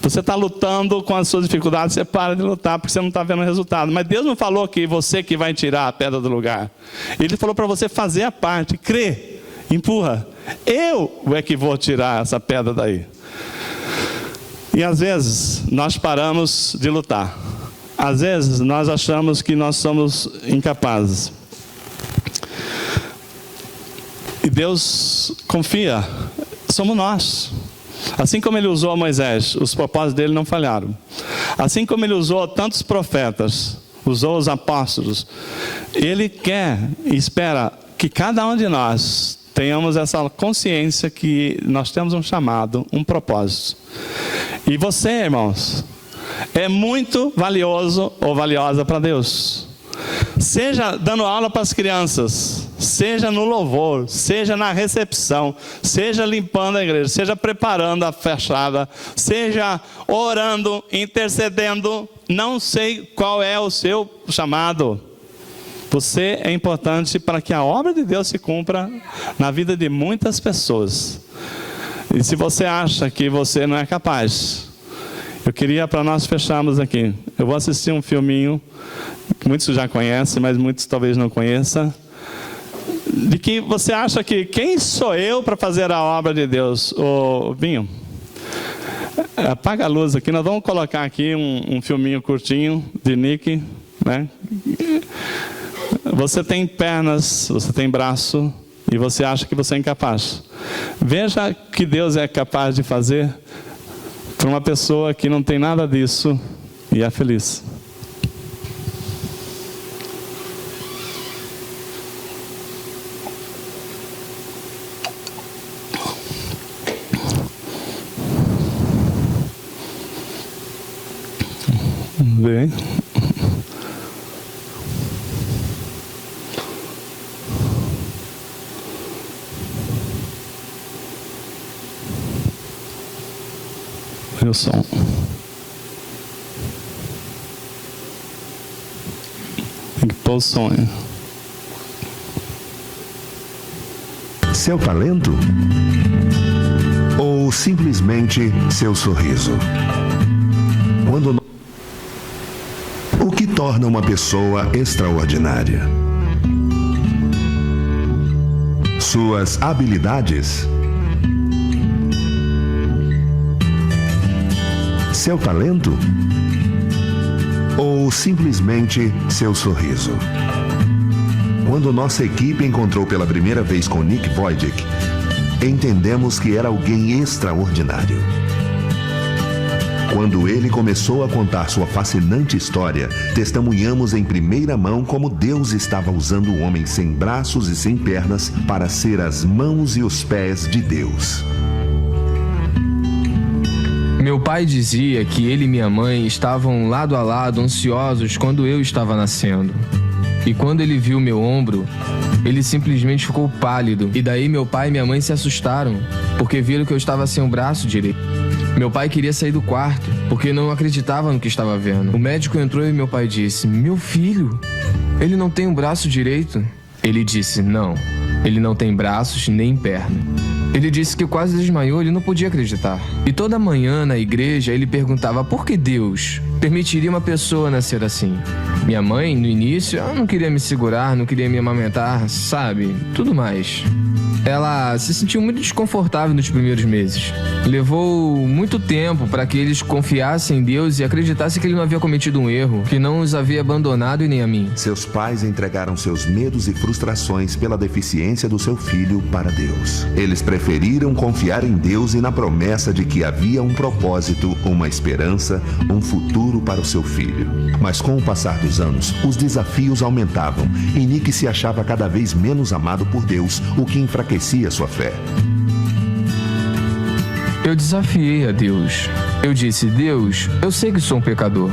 Você está lutando com as suas dificuldades, você para de lutar porque você não está vendo o resultado. Mas Deus não falou que você que vai tirar a pedra do lugar. Ele falou para você fazer a parte, crer, empurra. Eu é que vou tirar essa pedra daí. E às vezes nós paramos de lutar. Às vezes nós achamos que nós somos incapazes. E Deus confia, somos nós. Assim como Ele usou Moisés, os propósitos dele não falharam. Assim como Ele usou tantos profetas, usou os apóstolos, Ele quer e espera que cada um de nós tenhamos essa consciência que nós temos um chamado, um propósito. E você, irmãos, é muito valioso ou valiosa para Deus. Seja dando aula para as crianças, seja no louvor, seja na recepção, seja limpando a igreja, seja preparando a fachada, seja orando, intercedendo, não sei qual é o seu chamado. Você é importante para que a obra de Deus se cumpra na vida de muitas pessoas. E se você acha que você não é capaz, eu queria, para nós fecharmos aqui, eu vou assistir um filminho, que muitos já conhecem, mas muitos talvez não conheçam, de que você acha que, quem sou eu para fazer a obra de Deus? Ô, Binho, apaga a luz aqui, nós vamos colocar aqui um filminho curtinho de Nick, né? Você tem pernas, você tem braço, e você acha que você é incapaz. Veja que Deus é capaz de fazer para uma pessoa que não tem nada disso e é feliz. Bem. O som. Tem que pôr o som. Seu talento? Ou simplesmente seu sorriso? O que torna uma pessoa extraordinária? Suas habilidades? Seu talento? Ou simplesmente seu sorriso? Quando nossa equipe encontrou pela primeira vez com Nick Vujicic, entendemos que era alguém extraordinário. Quando ele começou a contar sua fascinante história, testemunhamos em primeira mão como Deus estava usando o homem sem braços e sem pernas para ser as mãos e os pés de Deus. Meu pai dizia que ele e minha mãe estavam lado a lado, ansiosos quando eu estava nascendo. E quando ele viu meu ombro, ele simplesmente ficou pálido. E daí meu pai e minha mãe se assustaram, porque viram que eu estava sem um braço direito. Meu pai queria sair do quarto, porque não acreditava no que estava vendo. O médico entrou e meu pai disse: "Meu filho, ele não tem um braço direito." Ele disse: "Não, ele não tem braços nem perna." Ele disse que quase desmaiou, ele não podia acreditar. E toda manhã na igreja ele perguntava por que Deus permitiria uma pessoa nascer assim. Minha mãe, no início, ela não queria me segurar, não queria me amamentar, sabe? Tudo mais. Ela se sentiu muito desconfortável nos primeiros meses. Levou muito tempo para que eles confiassem em Deus e acreditassem que ele não havia cometido um erro, que não os havia abandonado e nem a mim. Seus pais entregaram seus medos e frustrações pela deficiência do seu filho para Deus. Eles preferiram confiar em Deus e na promessa de que havia um propósito, uma esperança, um futuro para o seu filho. Mas com o passar dos anos, os desafios aumentavam e Nick se achava cada vez menos amado por Deus, o que enfraquecia sua fé. Eu desafiei a Deus. Eu disse: "Deus, eu sei que sou um pecador.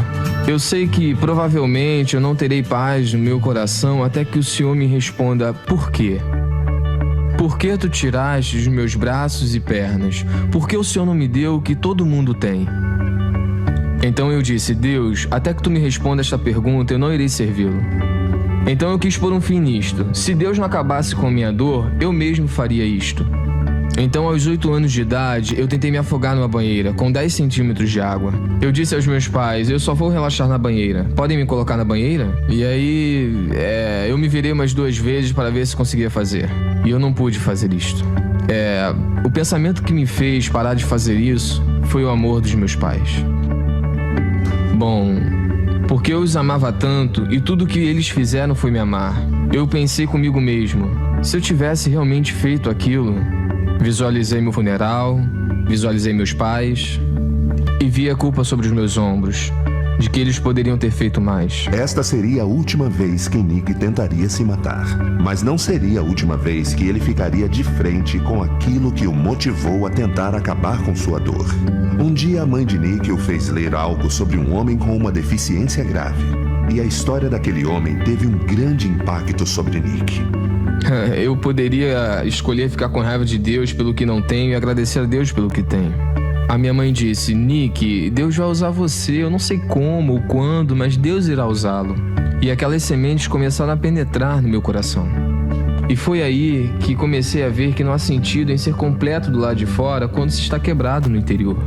Eu sei que provavelmente eu não terei paz no meu coração até que o Senhor me responda por quê. Por que tu tiraste os meus braços e pernas? Por que o Senhor não me deu o que todo mundo tem?" Então eu disse: "Deus, até que tu me responda esta pergunta, eu não irei servi-lo." Então eu quis pôr um fim nisto. Se Deus não acabasse com a minha dor, eu mesmo faria isto. Então, aos 8 anos de idade, eu tentei me afogar numa banheira, com 10 centímetros de água. Eu disse aos meus pais: "Eu só vou relaxar na banheira. Podem me colocar na banheira?" E aí, eu me virei umas 2 vezes para ver se conseguia fazer. E eu não pude fazer isto. O pensamento que me fez parar de fazer isso foi o amor dos meus pais. Bom, Porque eu os amava tanto e tudo que eles fizeram foi me amar. Eu pensei comigo mesmo, se eu tivesse realmente feito aquilo, visualizei meu funeral, visualizei meus pais e vi a culpa sobre os meus ombros, de que eles poderiam ter feito mais. Esta seria a última vez que Nick tentaria se matar, mas não seria a última vez que ele ficaria de frente com aquilo que o motivou a tentar acabar com sua dor. Um dia a mãe de Nick o fez ler algo sobre um homem com uma deficiência grave, e a história daquele homem teve um grande impacto sobre Nick. Eu poderia escolher ficar com raiva de Deus pelo que não tenho e agradecer a Deus pelo que tenho. A minha mãe disse, Nick, Deus vai usar você, eu não sei como ou quando, mas Deus irá usá-lo. E aquelas sementes começaram a penetrar no meu coração. E foi aí que comecei a ver que não há sentido em ser completo do lado de fora quando se está quebrado no interior.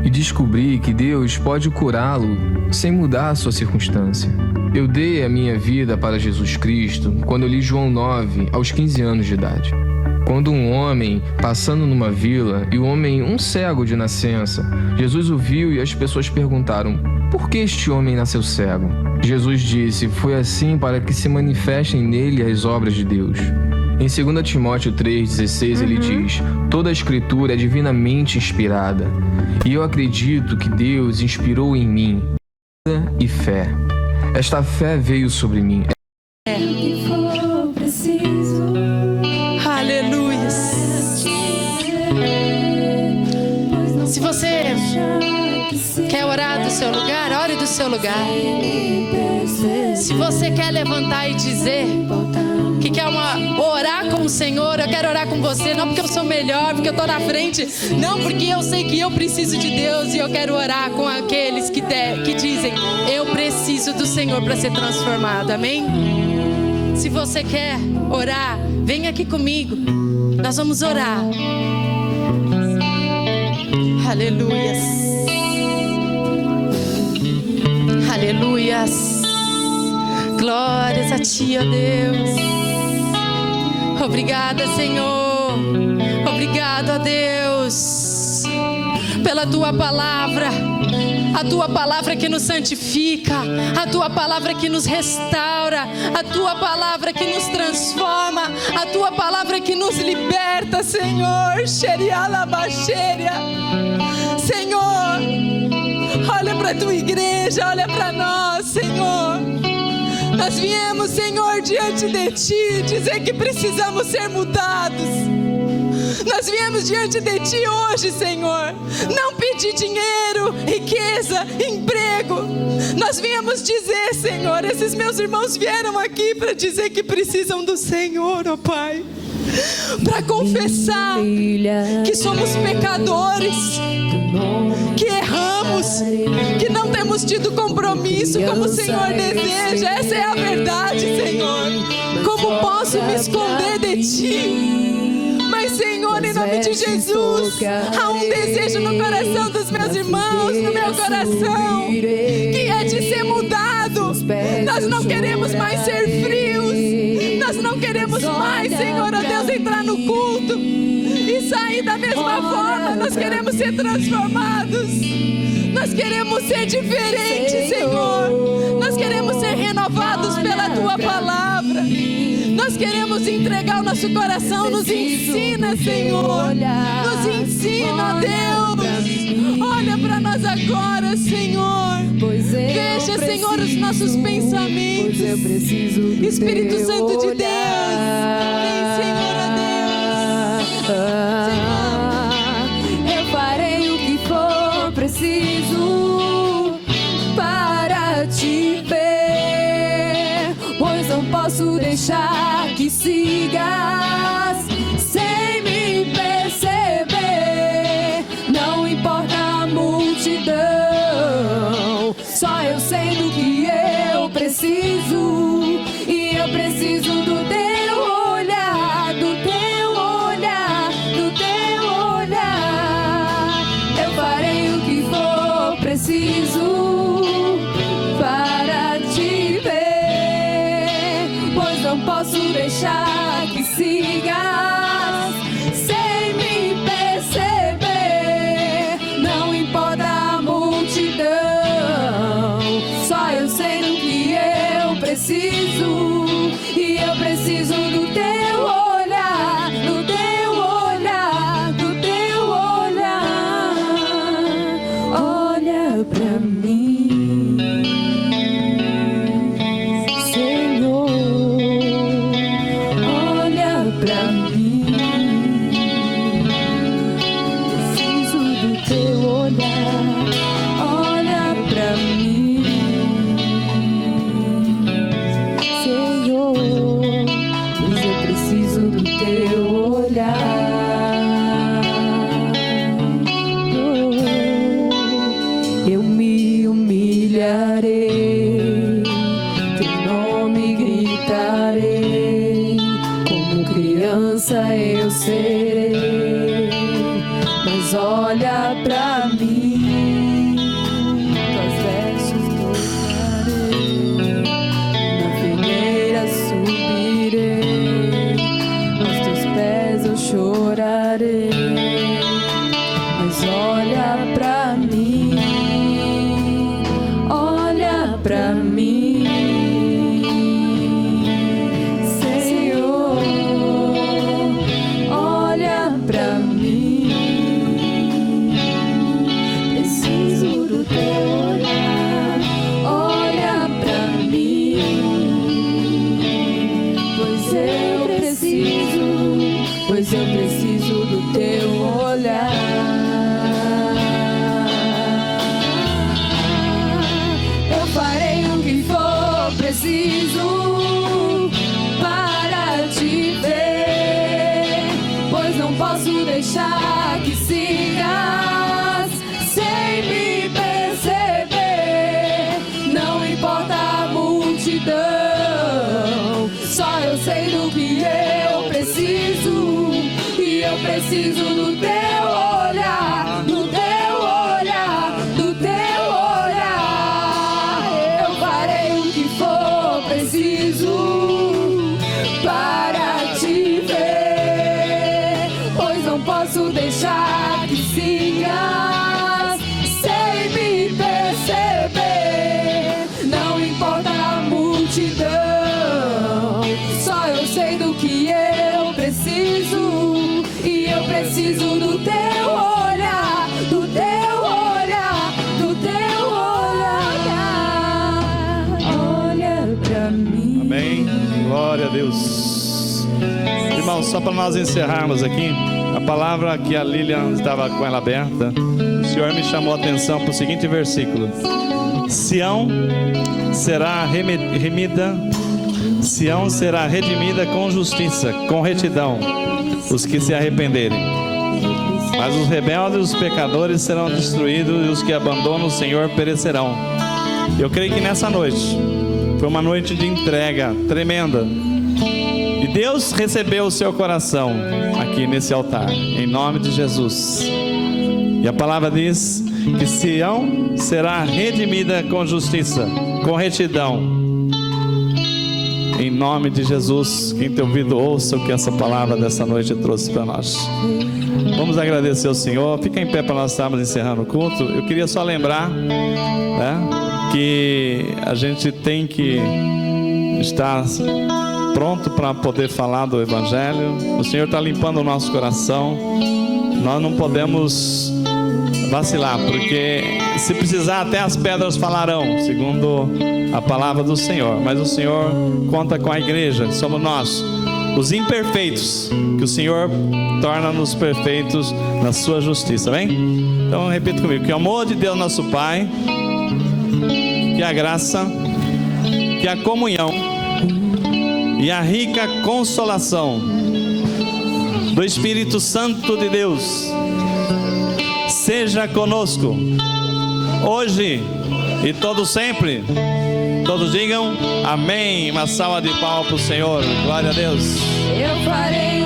E descobri que Deus pode curá-lo sem mudar a sua circunstância. Eu dei a minha vida para Jesus Cristo quando eu li João 9, aos 15 anos de idade. Quando um homem, passando numa vila, e o homem, um cego de nascença, Jesus o viu e as pessoas perguntaram, por que este homem nasceu cego? Jesus disse, foi assim para que se manifestem nele as obras de Deus. Em 2 Timóteo 3,16 ele diz, toda a escritura é divinamente inspirada, e eu acredito que Deus inspirou em mim e fé. Esta fé veio sobre mim. Aleluia. Se você quer orar do seu lugar, ore do seu lugar. Se você quer levantar e dizer que quer orar com o Senhor, eu quero orar com você, não porque eu sou melhor, porque eu estou na frente, não, porque eu sei que eu preciso de Deus e eu quero orar com aqueles que dizem, eu preciso do Senhor para ser transformado, amém? Se você quer orar, vem aqui comigo, nós vamos orar. Aleluias. Aleluias. Glórias a Ti, ó Deus. Obrigada, Senhor. Obrigado, ó Deus, pela Tua palavra. A Tua palavra que nos santifica, a Tua palavra que nos restaura, a Tua palavra que nos transforma, a Tua palavra que nos liberta, Senhor. Senhor, olha para a Tua igreja, olha para nós, Senhor. Nós viemos, Senhor, diante de Ti, dizer que precisamos ser mudados. Nós viemos diante de Ti hoje, Senhor, não pedir dinheiro, riqueza, emprego. Nós viemos dizer, Senhor, esses meus irmãos vieram aqui para dizer que precisam do Senhor, ó Pai, para confessar que somos pecadores, que erramos, que não temos tido compromisso como o Senhor deseja. Essa é a verdade, Senhor. Como posso me esconder de Ti? Mas, Senhor, em nome de Jesus, há um desejo no coração dos meus irmãos, no meu coração, que é de ser mudado. Nós não queremos mais ser frios. Nós não queremos mais, Senhor, ó Deus, entrar no culto e sair da mesma forma. Nós queremos ser transformados. Nós queremos ser diferentes, Senhor. Nós queremos ser renovados pela Tua palavra. Nós queremos entregar o nosso coração. Nos ensina, Senhor. Nos ensina, ó Deus. Olha para nós agora, Senhor. Veja, Senhor, os nossos pensamentos. Espírito Santo de Deus, vem, Senhor, ó Deus. Senhor, eu farei o que for preciso para Te ver, pois não posso deixar que sigas sem me perceber. Não importa a multidão, só eu sei do que eu preciso. E eu preciso do Teu olhar, do Teu olhar, do Teu olhar. Eu farei o que for preciso para Te ver, pois não posso deixar que sigas sem me perceber. Não importa a multidão, só eu sei serei, mas olha pra mim, tuas vestes tocarei, na figueira subirei, aos teus pés eu chorarei, mas olha pra mim, olha pra mim. Pois eu preciso do teu olhar. Eu farei o que for preciso para te ver, pois não posso deixar que sigas sem me perceber. Não importa a multidão, só eu sei do que eu preciso. Eu preciso do teu olhar, do teu olhar, do teu olhar. Eu farei o que for preciso para te ver, pois não posso deixar que sigas sem me perceber. Não importa a multidão, só eu sei do que eu preciso. Eu preciso do teu olhar, do teu olhar, do teu olhar. Olha pra mim. Amém. Glória a Deus. Irmãos, só para nós encerrarmos aqui, a palavra que a Lilian estava com ela aberta, o Senhor me chamou a atenção para o seguinte versículo: Sião será remida, Sião será redimida com justiça, com retidão, os que se arrependerem. Mas os rebeldes e os pecadores serão destruídos, e os que abandonam o Senhor perecerão. Eu creio que nessa noite foi uma noite de entrega tremenda, e Deus recebeu o seu coração aqui nesse altar, em nome de Jesus. E a palavra diz que Sião será redimida com justiça, com retidão. Em nome de Jesus, quem tem ouvido, ouça o que essa palavra dessa noite trouxe para nós. Vamos agradecer ao Senhor. Fica em pé para nós estarmos encerrando o culto. Eu queria só lembrar, né, que a gente tem que estar pronto para poder falar do Evangelho. O Senhor está limpando o nosso coração. Nós não podemos vacilar, porque se precisar até as pedras falarão, segundo a palavra do Senhor. Mas o Senhor conta com a igreja, somos nós, os imperfeitos, que o Senhor torna-nos perfeitos na sua justiça, amém? Então repita comigo: que o amor de Deus nosso Pai, que a graça, que a comunhão e a rica consolação do Espírito Santo de Deus seja conosco hoje e todo sempre. Todos digam amém. Uma salva de palmas para o Senhor. Glória a Deus. Eu farei